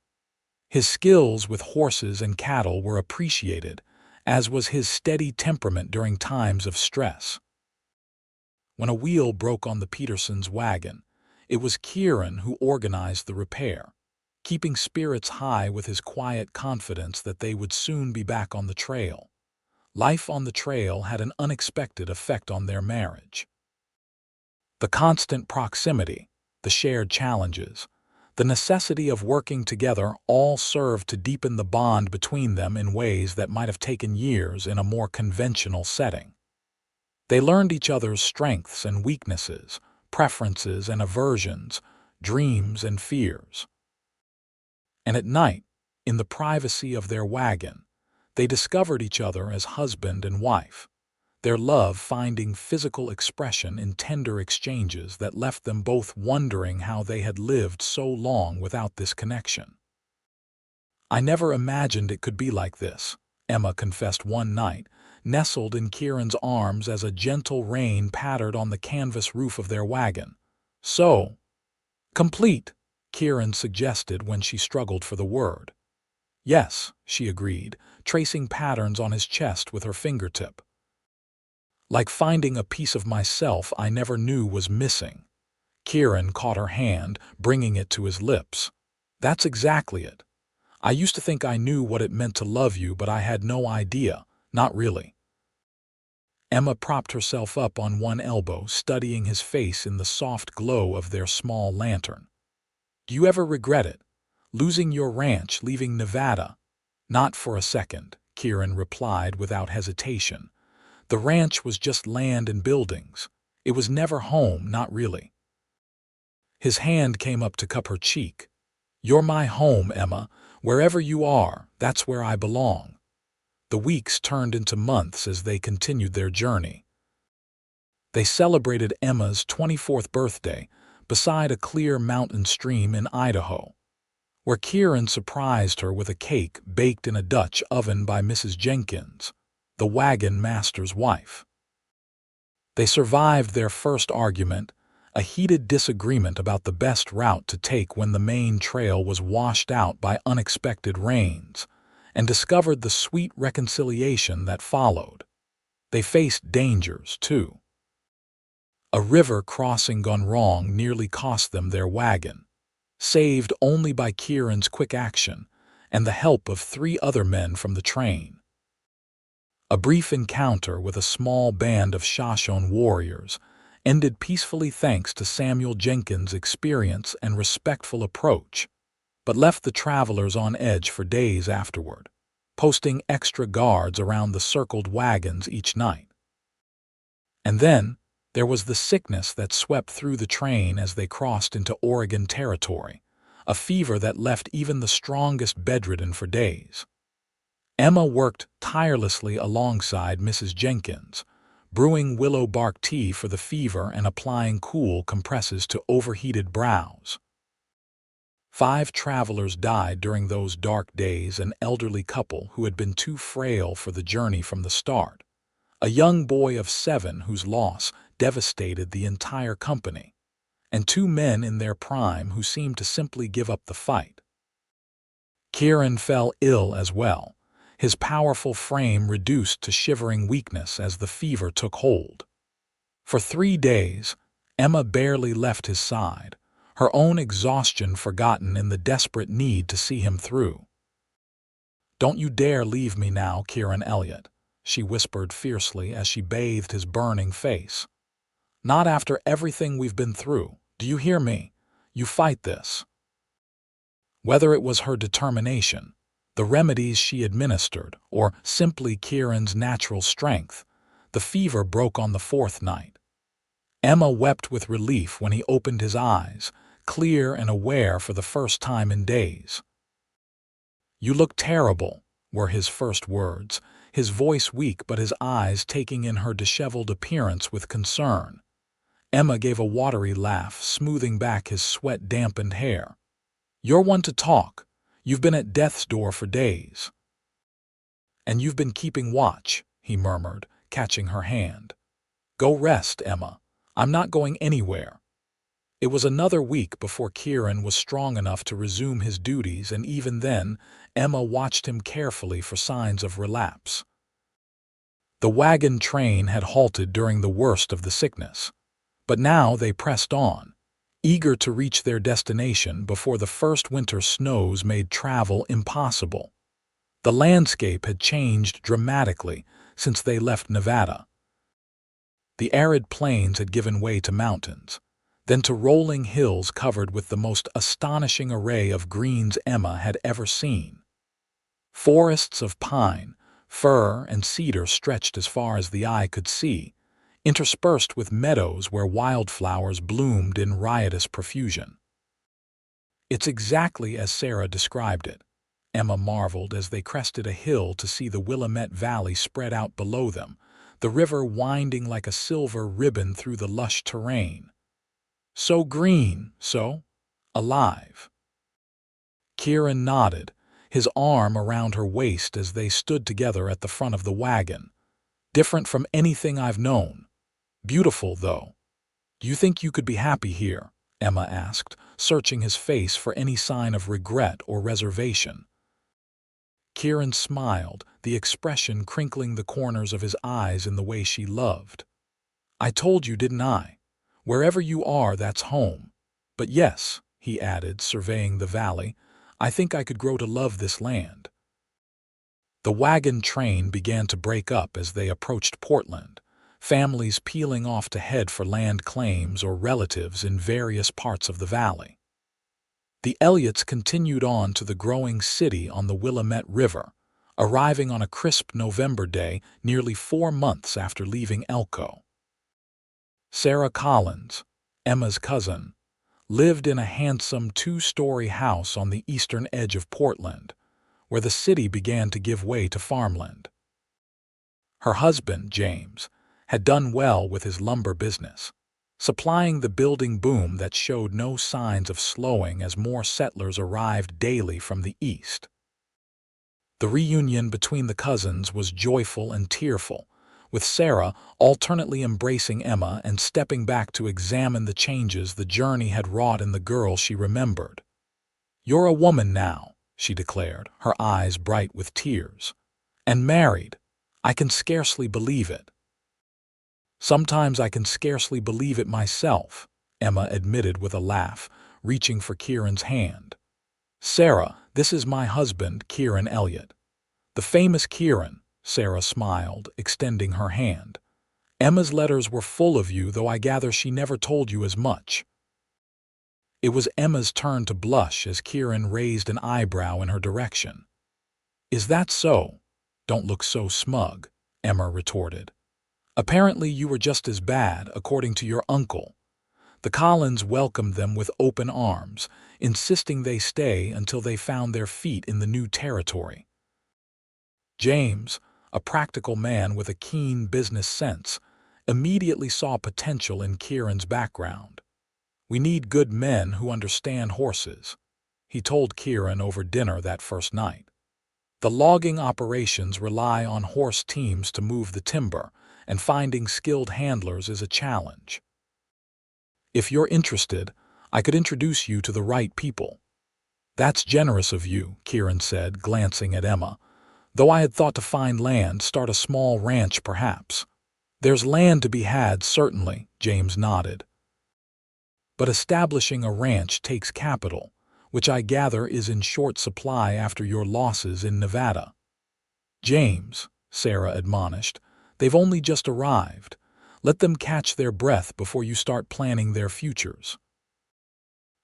His skills with horses and cattle were appreciated, as was his steady temperament during times of stress. When a wheel broke on the Petersons' wagon, it was Kieran who organized the repair, keeping spirits high with his quiet confidence that they would soon be back on the trail. Life on the trail had an unexpected effect on their marriage. The constant proximity, the shared challenges, the necessity of working together all served to deepen the bond between them in ways that might have taken years in a more conventional setting. They learned each other's strengths and weaknesses, preferences and aversions, dreams and fears. And at night, in the privacy of their wagon, they discovered each other as husband and wife, their love finding physical expression in tender exchanges that left them both wondering how they had lived so long without this connection. "I never imagined it could be like this," Emma confessed one night, nestled in Kieran's arms as a gentle rain pattered on the canvas roof of their wagon. "So complete," Kieran suggested when she struggled for the word. "Yes," she agreed, tracing patterns on his chest with her fingertip. "Like finding a piece of myself I never knew was missing." Kieran caught her hand, bringing it to his lips. "That's exactly it. I used to think I knew what it meant to love you, but I had no idea, not really." Emma propped herself up on one elbow, studying his face in the soft glow of their small lantern. "Do you ever regret it? Losing your ranch, leaving Nevada?" "Not for a second," Kieran replied without hesitation. "The ranch was just land and buildings. It was never home, not really." His hand came up to cup her cheek. "You're my home, Emma. Wherever you are, that's where I belong." The weeks turned into months as they continued their journey. They celebrated Emma's 24th birthday beside a clear mountain stream in Idaho, where Kieran surprised her with a cake baked in a Dutch oven by Mrs. Jenkins, the wagon master's wife. They survived their first argument, a heated disagreement about the best route to take when the main trail was washed out by unexpected rains, and discovered the sweet reconciliation that followed. They faced dangers, too. A river crossing gone wrong nearly cost them their wagon, saved only by Kieran's quick action and the help of 3 other men from the train. A brief encounter with a small band of Shoshone warriors ended peacefully thanks to Samuel Jenkins' experience and respectful approach, but left the travelers on edge for days afterward, posting extra guards around the circled wagons each night. And then there was the sickness that swept through the train as they crossed into Oregon Territory, a fever that left even the strongest bedridden for days. Emma worked tirelessly alongside Mrs. Jenkins, brewing willow bark tea for the fever and applying cool compresses to overheated brows. 5 travelers died during those dark days, an elderly couple who had been too frail for the journey from the start, a young boy of 7 whose loss devastated the entire company, and 2 men in their prime who seemed to simply give up the fight. Kieran fell ill as well, his powerful frame reduced to shivering weakness as the fever took hold. For 3 days, Emma barely left his side, her own exhaustion forgotten in the desperate need to see him through. "Don't you dare leave me now, Kieran Elliot," she whispered fiercely as she bathed his burning face. "Not after everything we've been through. Do you hear me? You fight this." Whether it was her determination, the remedies she administered, or simply Kieran's natural strength, the fever broke on the fourth night. Emma wept with relief when he opened his eyes, clear and aware for the first time in days. "You look terrible," were his first words, his voice weak but his eyes taking in her disheveled appearance with concern. Emma gave a watery laugh, smoothing back his sweat-dampened hair. "You're one to talk. You've been at death's door for days." "And you've been keeping watch," he murmured, catching her hand. "Go rest, Emma. I'm not going anywhere." It was another week before Kieran was strong enough to resume his duties, and even then, Emma watched him carefully for signs of relapse. The wagon train had halted during the worst of the sickness, but now they pressed on, eager to reach their destination before the first winter snows made travel impossible. The landscape had changed dramatically since they left Nevada. The arid plains had given way to mountains, then to rolling hills covered with the most astonishing array of greens Emma had ever seen. Forests of pine, fir, and cedar stretched as far as the eye could see, interspersed with meadows where wildflowers bloomed in riotous profusion. "It's exactly as Sarah described it," Emma marveled as they crested a hill to see the Willamette Valley spread out below them, the river winding like a silver ribbon through the lush terrain. "So green, so alive." Kieran nodded, his arm around her waist as they stood together at the front of the wagon. "Different from anything I've known. Beautiful, though." "Do you think you could be happy here?" Emma asked, searching his face for any sign of regret or reservation. Kieran smiled, the expression crinkling the corners of his eyes in the way she loved. "I told you, didn't I? Wherever you are, that's home. But yes," he added, surveying the valley, "I think I could grow to love this land." The wagon train began to break up as they approached Portland, families peeling off to head for land claims or relatives in various parts of the valley. The Elliots continued on to the growing city on the Willamette River, arriving on a crisp November day nearly 4 months after leaving Elko. Sarah Collins, Emma's cousin, lived in a handsome 2-story house on the eastern edge of Portland, where the city began to give way to farmland. Her husband, James, had done well with his lumber business, supplying the building boom that showed no signs of slowing as more settlers arrived daily from the east. The reunion between the cousins was joyful and tearful, with Sarah alternately embracing Emma and stepping back to examine the changes the journey had wrought in the girl she remembered. "You're a woman now," she declared, her eyes bright with tears. "And married. I can scarcely believe it." "Sometimes I can scarcely believe it myself," Emma admitted with a laugh, reaching for Kieran's hand. "Sarah, this is my husband, Kieran Elliot." "The famous Kieran," Sarah smiled, extending her hand. "Emma's letters were full of you, though I gather she never told you as much." It was Emma's turn to blush as Kieran raised an eyebrow in her direction. "Is that so? Don't look so smug," Emma retorted. "Apparently you were just as bad, according to your uncle." The Collins welcomed them with open arms, insisting they stay until they found their feet in the new territory. James, a practical man with a keen business sense, immediately saw potential in Kieran's background. "We need good men who understand horses," he told Kieran over dinner that first night. "The logging operations rely on horse teams to move the timber, and finding skilled handlers is a challenge. If you're interested, I could introduce you to the right people." "That's generous of you," Kieran said, glancing at Emma. "Though I had thought to find land, start a small ranch perhaps." "There's land to be had, certainly," James nodded. But establishing a ranch takes capital, which I gather is in short supply after your losses in Nevada." "James," Sarah admonished, "they've only just arrived. Let them catch their breath before you start planning their futures."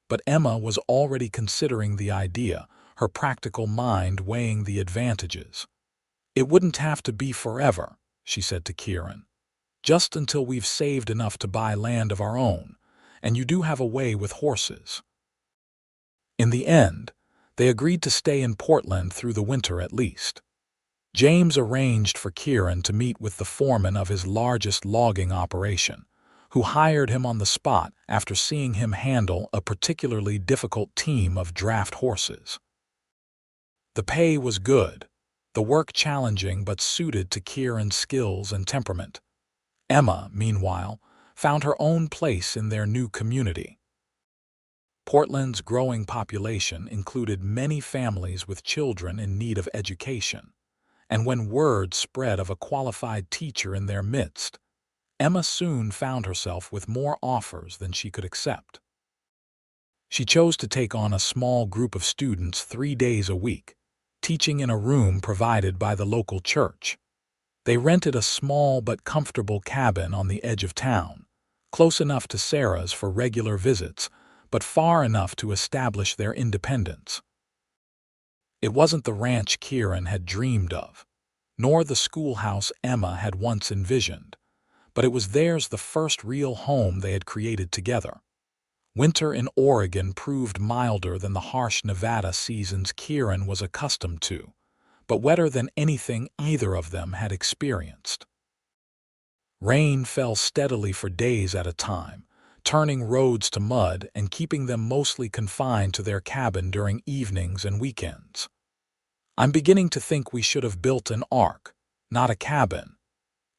But Emma was already considering the idea, her practical mind weighing the advantages. "It wouldn't have to be forever," she said to Kieran. "Just until we've saved enough to buy land of our own, and you do have a way with horses." In the end, they agreed to stay in Portland through the winter at least. James arranged for Kieran to meet with the foreman of his largest logging operation, who hired him on the spot after seeing him handle a particularly difficult team of draft horses. The pay was good, the work challenging but suited to Kieran's skills and temperament. Emma, meanwhile, found her own place in their new community. Portland's growing population included many families with children in need of education, and when word spread of a qualified teacher in their midst, Emma soon found herself with more offers than she could accept. She chose to take on a small group of students 3 days a week, teaching in a room provided by the local church. They rented a small but comfortable cabin on the edge of town, close enough to Sarah's for regular visits, but far enough to establish their independence. It wasn't the ranch Kieran had dreamed of, nor the schoolhouse Emma had once envisioned, but it was theirs, the first real home they had created together. Winter in Oregon proved milder than the harsh Nevada seasons Kieran was accustomed to, but wetter than anything either of them had experienced. Rain fell steadily for days at a time, turning roads to mud and keeping them mostly confined to their cabin during evenings and weekends. "I'm beginning to think we should have built an ark, not a cabin,"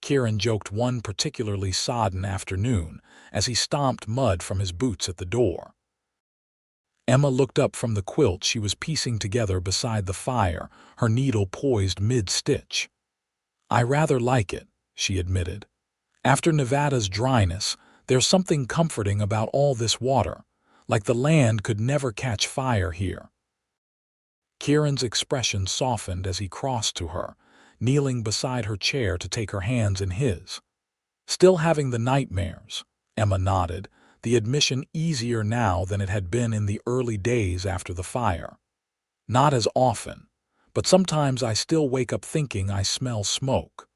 Kieran joked one particularly sodden afternoon as he stomped mud from his boots at the door. Emma looked up from the quilt she was piecing together beside the fire, her needle poised mid-stitch. "I rather like it," she admitted. "After Nevada's dryness, there's something comforting about all this water, like the land could never catch fire here." Kieran's expression softened as he crossed to her, kneeling beside her chair to take her hands in his. "Still having the nightmares?" Emma nodded, the admission easier now than it had been in the early days after the fire. "Not as often, but sometimes I still wake up thinking I smell smoke."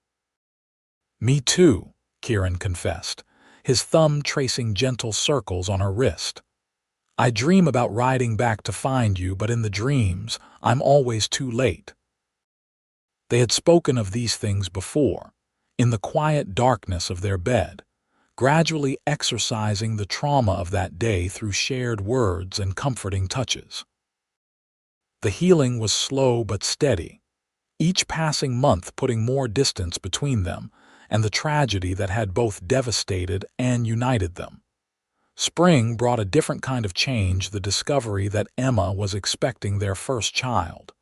"Me too," Kieran confessed, his thumb tracing gentle circles on her wrist. "I dream about riding back to find you, but in the dreams, I'm always too late." They had spoken of these things before, in the quiet darkness of their bed, gradually exorcising the trauma of that day through shared words and comforting touches. The healing was slow but steady, each passing month putting more distance between them and the tragedy that had both devastated and united them. Spring brought a different kind of change, the discovery that Emma was expecting their first child.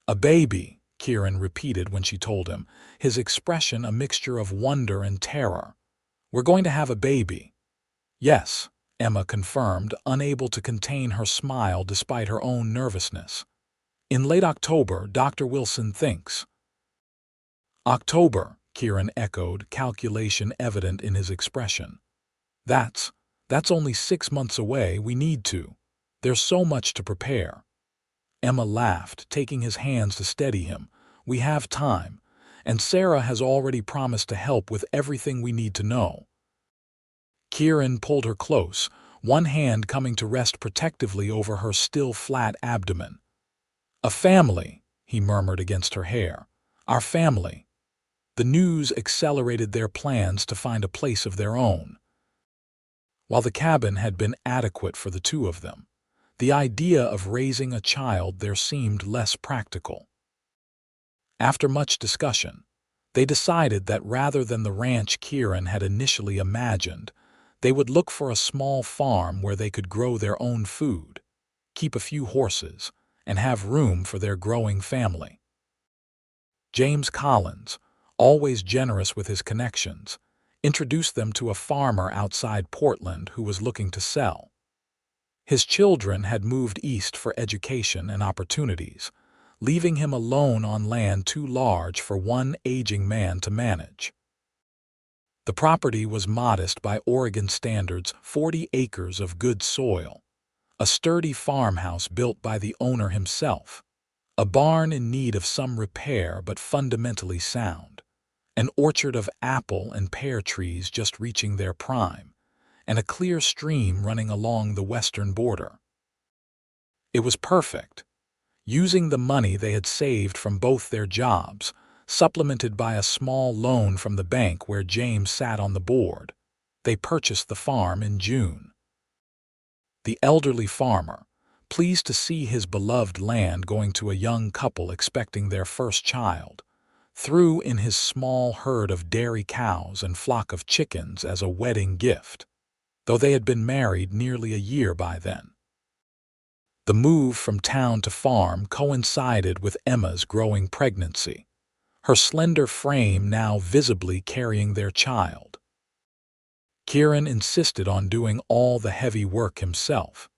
"A baby," Kieran repeated when she told him, his expression a mixture of wonder and terror. "We're going to have a baby." "Yes," Emma confirmed, unable to contain her smile despite her own nervousness. "In late October, Dr. Wilson thinks." "October," Kieran echoed, calculation evident in his expression. That's only 6 months away. We need to. There's so much to prepare." Emma laughed, taking his hands to steady him. "We have time, and Sarah has already promised to help with everything we need to know." Kieran pulled her close, one hand coming to rest protectively over her still flat abdomen. "A family," he murmured against her hair. "Our family." The news accelerated their plans to find a place of their own. While the cabin had been adequate for the two of them, the idea of raising a child there seemed less practical. After much discussion, they decided that rather than the ranch Kieran had initially imagined, they would look for a small farm where they could grow their own food, keep a few horses, and have room for their growing family. James Collins, always generous with his connections, introduced them to a farmer outside Portland who was looking to sell. His children had moved east for education and opportunities, leaving him alone on land too large for one aging man to manage. The property was modest by Oregon standards, 40 acres of good soil, a sturdy farmhouse built by the owner himself, a barn in need of some repair but fundamentally sound, an orchard of apple and pear trees just reaching their prime, and a clear stream running along the western border. It was perfect. Using the money they had saved from both their jobs, supplemented by a small loan from the bank where James sat on the board, they purchased the farm in June. The elderly farmer, pleased to see his beloved land going to a young couple expecting their first child, threw in his small herd of dairy cows and flock of chickens as a wedding gift, though they had been married nearly a year by then. The move from town to farm coincided with Emma's growing pregnancy, her slender frame now visibly carrying their child. Kieran insisted on doing all the heavy work himself,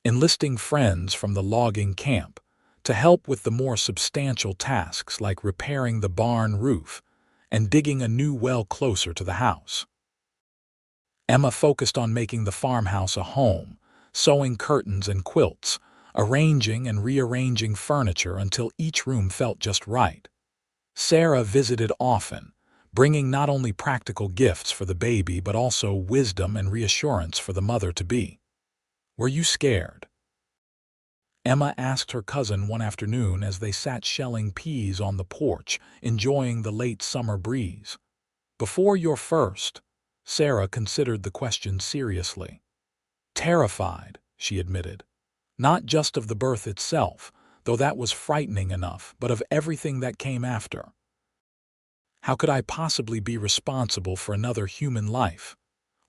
enlisting friends from the logging camp to help with the more substantial tasks like repairing the barn roof and digging a new well closer to the house. Emma focused on making the farmhouse a home, sewing curtains and quilts, arranging and rearranging furniture until each room felt just right. Sarah visited often, bringing not only practical gifts for the baby but also wisdom and reassurance for the mother-to-be. "Were you scared?" Emma asked her cousin one afternoon as they sat shelling peas on the porch, enjoying the late summer breeze. "Before your first," Sarah considered the question seriously. "Terrified," she admitted. "Not just of the birth itself, though that was frightening enough, but of everything that came after. How could I possibly be responsible for another human life?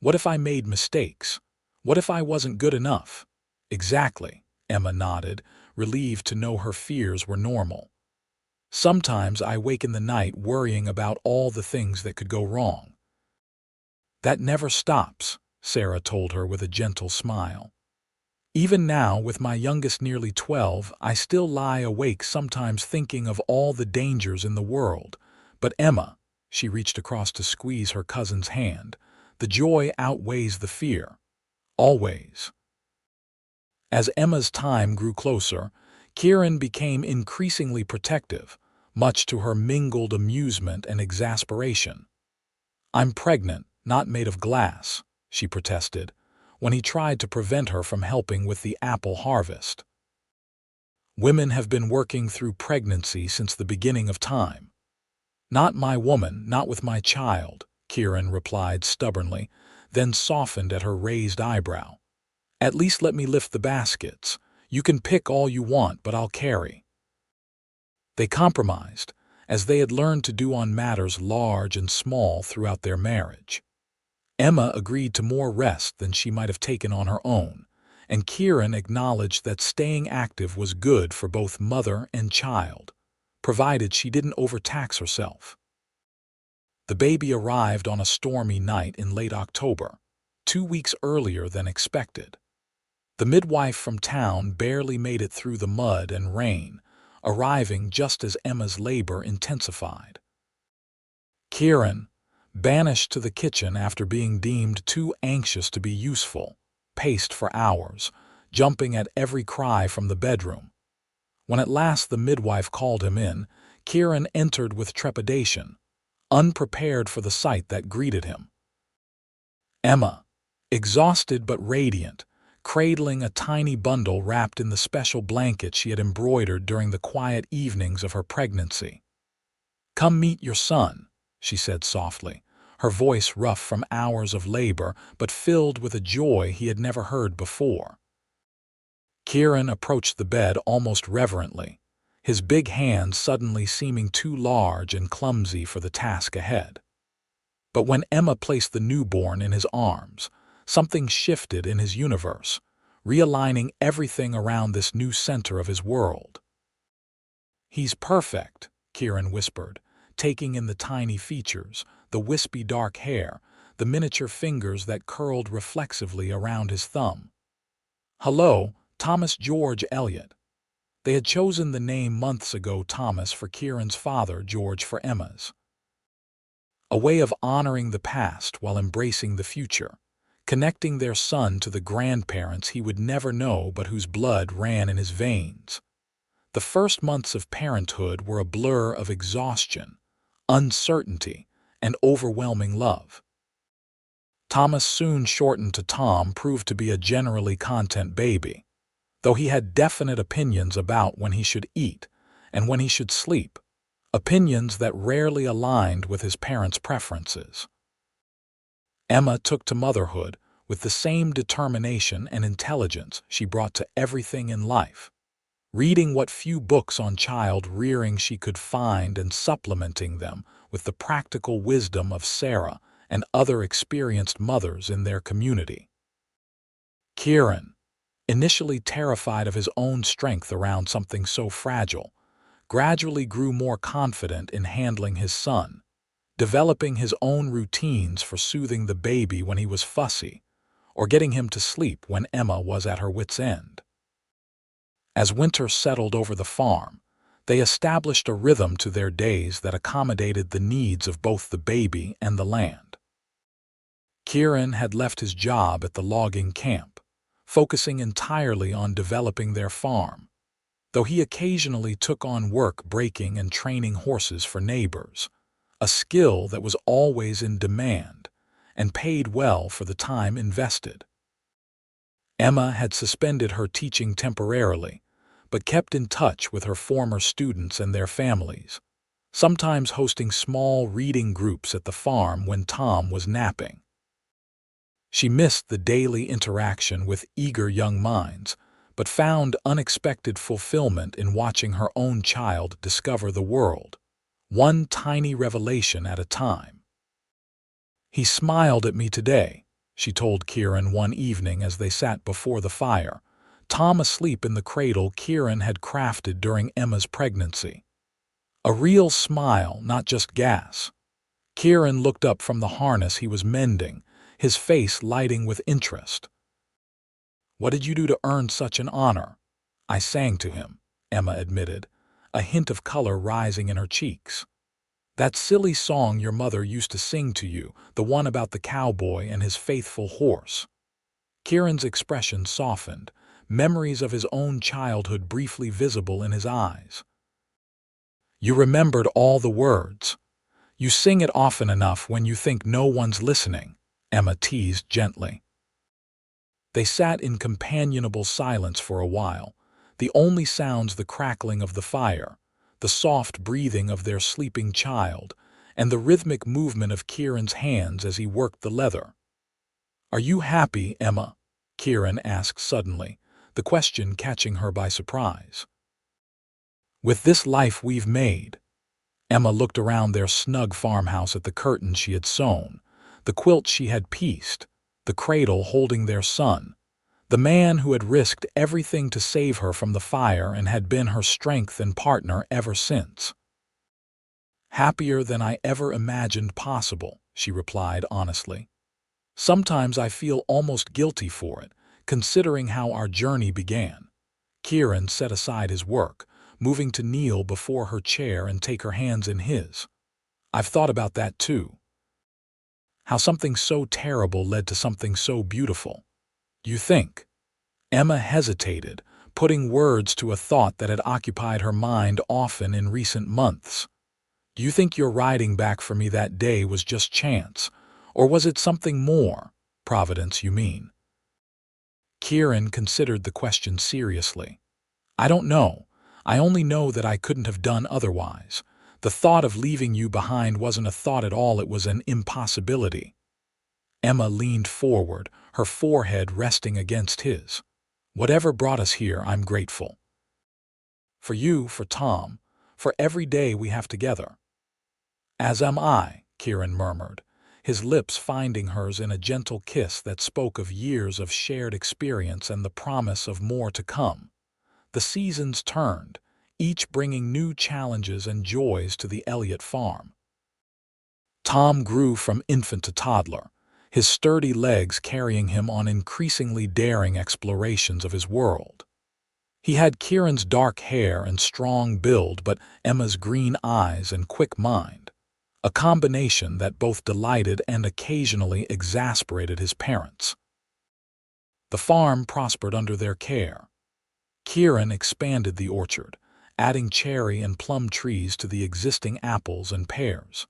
What if I made mistakes? What if I wasn't good enough?" "Exactly," Emma nodded, relieved to know her fears were normal. "Sometimes I wake in the night worrying about all the things that could go wrong." "That never stops," Sarah told her with a gentle smile. "Even now, with my youngest nearly 12, I still lie awake sometimes thinking of all the dangers in the world. But Emma," she reached across to squeeze her cousin's hand, "the joy outweighs the fear. Always." As Emma's time grew closer, Kieran became increasingly protective, much to her mingled amusement and exasperation. "I'm pregnant, not made of glass," she protested, when he tried to prevent her from helping with the apple harvest. "Women have been working through pregnancy since the beginning of time." "Not my woman, not with my child," Kieran replied stubbornly, then softened at her raised eyebrow. "At least let me lift the baskets. You can pick all you want, but I'll carry." They compromised, as they had learned to do on matters large and small throughout their marriage. Emma agreed to more rest than she might have taken on her own, and Kieran acknowledged that staying active was good for both mother and child, provided she didn't overtax herself. The baby arrived on a stormy night in late October, 2 weeks earlier than expected. The midwife from town barely made it through the mud and rain, arriving just as Emma's labor intensified. Kieran, banished to the kitchen after being deemed too anxious to be useful, paced for hours, jumping at every cry from the bedroom. When at last the midwife called him in, Kieran entered with trepidation, unprepared for the sight that greeted him. Emma, exhausted but radiant, cradling a tiny bundle wrapped in the special blanket she had embroidered during the quiet evenings of her pregnancy. "Come meet your son," she said softly, her voice rough from hours of labor but filled with a joy he had never heard before. Kieran approached the bed almost reverently, his big hands suddenly seeming too large and clumsy for the task ahead. But when Emma placed the newborn in his arms, something shifted in his universe, realigning everything around this new center of his world. "He's perfect," Kieran whispered, taking in the tiny features, the wispy dark hair, the miniature fingers that curled reflexively around his thumb. "Hello, Thomas George Elliot." They had chosen the name months ago, Thomas for Kieran's father, George for Emma's. A way of honoring the past while embracing the future, connecting their son to the grandparents he would never know but whose blood ran in his veins. The first months of parenthood were a blur of exhaustion, uncertainty, and overwhelming love. Thomas, soon shortened to Tom, proved to be a generally content baby, though he had definite opinions about when he should eat and when he should sleep, opinions that rarely aligned with his parents' preferences. Emma took to motherhood with the same determination and intelligence she brought to everything in life, reading what few books on child rearing she could find and supplementing them with the practical wisdom of Sarah and other experienced mothers in their community. Kieran, initially terrified of his own strength around something so fragile, gradually grew more confident in handling his son, developing his own routines for soothing the baby when he was fussy, or getting him to sleep when Emma was at her wits' end. As winter settled over the farm, they established a rhythm to their days that accommodated the needs of both the baby and the land. Kieran had left his job at the logging camp, focusing entirely on developing their farm, though he occasionally took on work breaking and training horses for neighbors, a skill that was always in demand and paid well for the time invested. Emma had suspended her teaching temporarily, but kept in touch with her former students and their families, sometimes hosting small reading groups at the farm when Tom was napping. She missed the daily interaction with eager young minds, but found unexpected fulfillment in watching her own child discover the world, one tiny revelation at a time. "He smiled at me today," she told Kieran one evening as they sat before the fire, Tom asleep in the cradle Kieran had crafted during Emma's pregnancy. A real smile, not just gas. Kieran looked up from the harness he was mending, his face lighting with interest. "What did you do to earn such an honor?" "I sang to him," Emma admitted, a hint of color rising in her cheeks. "That silly song your mother used to sing to you, the one about the cowboy and his faithful horse." Kieran's expression softened, memories of his own childhood briefly visible in his eyes. "You remembered all the words. You sing it often enough when you think no one's listening," Emma teased gently. They sat in companionable silence for a while, the only sounds the crackling of the fire, the soft breathing of their sleeping child, and the rhythmic movement of Kieran's hands as he worked the leather. "Are you happy, Emma?" Kieran asked suddenly, the question catching her by surprise. "With this life we've made?" Emma looked around their snug farmhouse at the curtains she had sewn, the quilt she had pieced, the cradle holding their son, the man who had risked everything to save her from the fire and had been her strength and partner ever since. "Happier than I ever imagined possible," she replied honestly. "Sometimes I feel almost guilty for it, considering how our journey began." Kieran set aside his work, moving to kneel before her chair and take her hands in his. "I've thought about that too. How something so terrible led to something so beautiful. You think?" Emma hesitated, putting words to a thought that had occupied her mind often in recent months. "Do you think your riding back for me that day was just chance, or was it something more? Providence, you mean?" Kieran considered the question seriously. "I don't know. I only know that I couldn't have done otherwise. The thought of leaving you behind wasn't a thought at all, it was an impossibility." Emma leaned forward, her forehead resting against his. "Whatever brought us here, I'm grateful. For you, for Tom, for every day we have together." "As am I," Kieran murmured, his lips finding hers in a gentle kiss that spoke of years of shared experience and the promise of more to come. The seasons turned, each bringing new challenges and joys to the Elliot farm. Tom grew from infant to toddler, his sturdy legs carrying him on increasingly daring explorations of his world. He had Kieran's dark hair and strong build, but Emma's green eyes and quick mind, a combination that both delighted and occasionally exasperated his parents. The farm prospered under their care. Kieran expanded the orchard, adding cherry and plum trees to the existing apples and pears.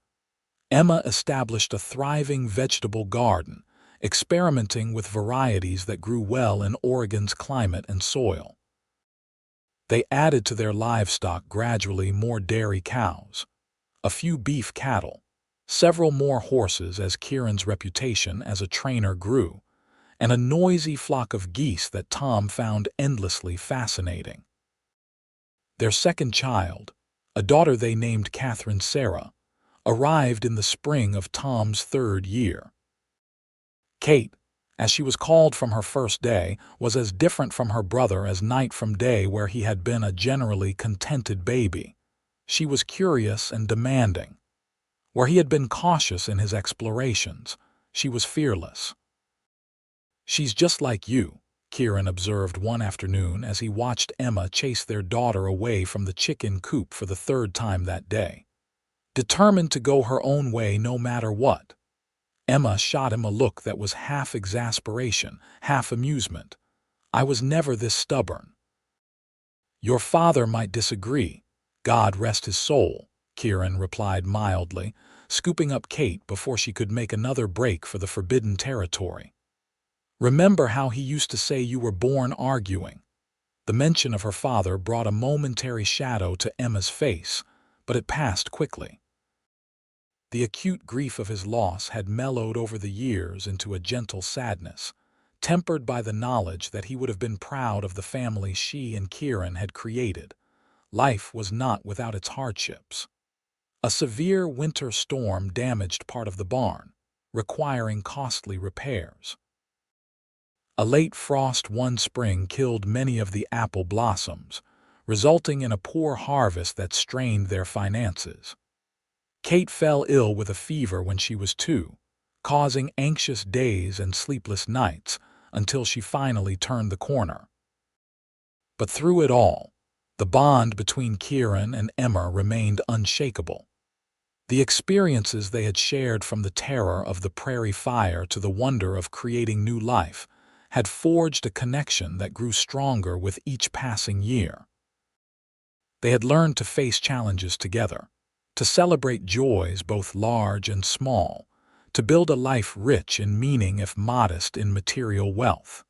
Emma established a thriving vegetable garden, experimenting with varieties that grew well in Oregon's climate and soil. They added to their livestock gradually more dairy cows, a few beef cattle, several more horses as Kieran's reputation as a trainer grew, and a noisy flock of geese that Tom found endlessly fascinating. Their second child, a daughter they named Catherine Sarah, arrived in the spring of Tom's third year. Kate, as she was called from her first day, was as different from her brother as night from day, where he had been a generally contented baby. She was curious and demanding. Where he had been cautious in his explorations, she was fearless. "She's just like you," Kieran observed one afternoon as he watched Emma chase their daughter away from the chicken coop for the third time that day. Determined to go her own way no matter what. Emma shot him a look that was half exasperation, half amusement. "I was never this stubborn." "Your father might disagree. God rest his soul," Kieran replied mildly, scooping up Kate before she could make another break for the forbidden territory. "Remember how he used to say you were born arguing?" The mention of her father brought a momentary shadow to Emma's face, but it passed quickly. The acute grief of his loss had mellowed over the years into a gentle sadness, tempered by the knowledge that he would have been proud of the family she and Kieran had created. Life was not without its hardships. A severe winter storm damaged part of the barn, requiring costly repairs. A late frost one spring killed many of the apple blossoms, resulting in a poor harvest that strained their finances. Kate fell ill with a fever when she was 2, causing anxious days and sleepless nights until she finally turned the corner. But through it all, the bond between Kieran and Emma remained unshakable. The experiences they had shared, from the terror of the Prairie fire to the wonder of creating new life, had forged a connection that grew stronger with each passing year. They had learned to face challenges together, to celebrate joys both large and small, to build a life rich in meaning if modest in material wealth.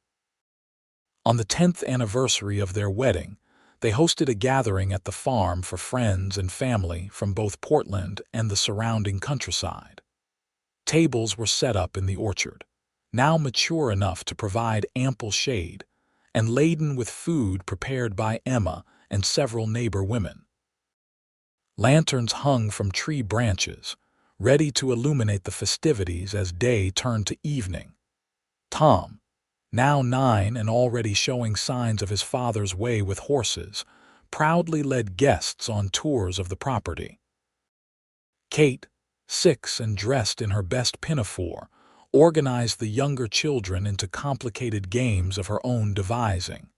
On the 10th anniversary of their wedding, they hosted a gathering at the farm for friends and family from both Portland and the surrounding countryside. Tables were set up in the orchard, now mature enough to provide ample shade, and laden with food prepared by Emma and several neighbor women. Lanterns hung from tree branches, ready to illuminate the festivities as day turned to evening. Tom, now 9 and already showing signs of his father's way with horses, proudly led guests on tours of the property. Kate, 6 and dressed in her best pinafore, organized the younger children into complicated games of her own devising.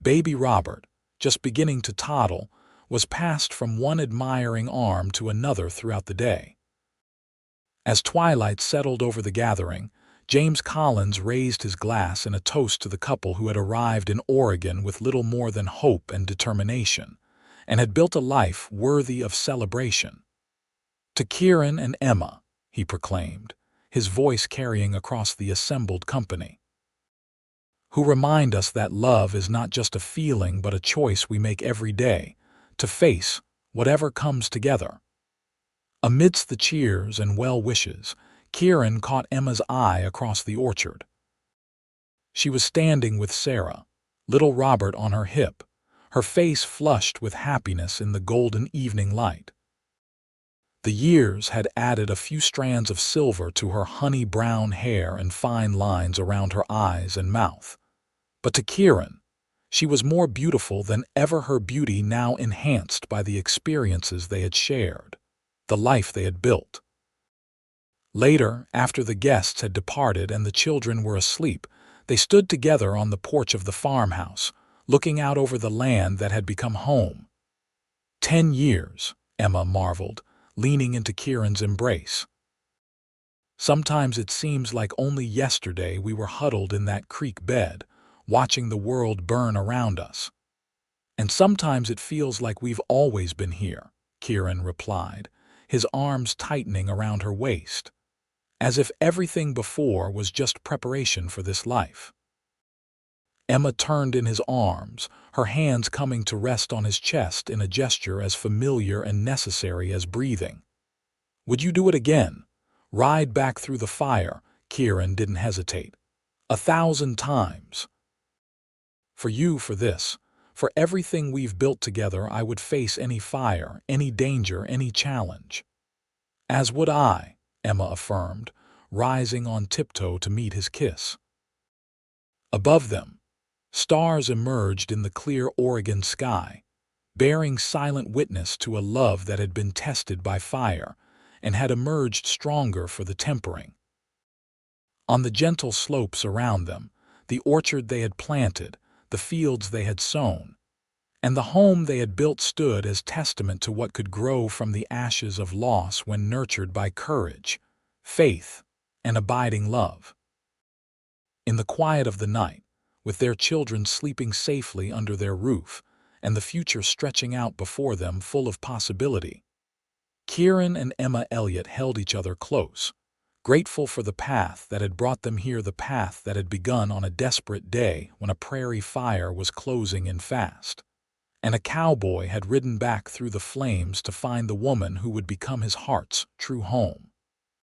Baby Robert, just beginning to toddle, was passed from one admiring arm to another throughout the day. As twilight settled over the gathering, James Collins raised his glass in a toast to the couple who had arrived in Oregon with little more than hope and determination, and had built a life worthy of celebration. "To Kieran and Emma," he proclaimed, his voice carrying across the assembled company, "who remind us that love is not just a feeling but a choice we make every day, to face whatever comes together." Amidst the cheers and well wishes, Kieran caught Emma's eye across the orchard. She was standing with Sarah, little Robert on her hip, her face flushed with happiness in the golden evening light. The years had added a few strands of silver to her honey-brown hair and fine lines around her eyes and mouth. But to Kieran, she was more beautiful than ever, her beauty now enhanced by the experiences they had shared, the life they had built. Later, after the guests had departed and the children were asleep, they stood together on the porch of the farmhouse, looking out over the land that had become home. 10 years, Emma marveled, leaning into Kieran's embrace. Sometimes it seems like only yesterday we were huddled in that creek bed, watching the world burn around us. And sometimes it feels like we've always been here, Kieran replied, his arms tightening around her waist, as if everything before was just preparation for this life. Emma turned in his arms, her hands coming to rest on his chest in a gesture as familiar and necessary as breathing. Would you do it again? Ride back through the fire? Kieran didn't hesitate. 1,000 times. For you, for this, for everything we've built together, I would face any fire, any danger, any challenge. As would I, Emma affirmed, rising on tiptoe to meet his kiss. Above them, stars emerged in the clear Oregon sky, bearing silent witness to a love that had been tested by fire and had emerged stronger for the tempering. On the gentle slopes around them, the orchard they had planted, the fields they had sown, and the home they had built stood as testament to what could grow from the ashes of loss when nurtured by courage, faith, and abiding love. In the quiet of the night, with their children sleeping safely under their roof and the future stretching out before them full of possibility, Kieran and Emma Elliot held each other close, grateful for the path that had brought them here, the path that had begun on a desperate day when a prairie fire was closing in fast, and a cowboy had ridden back through the flames to find the woman who would become his heart's true home.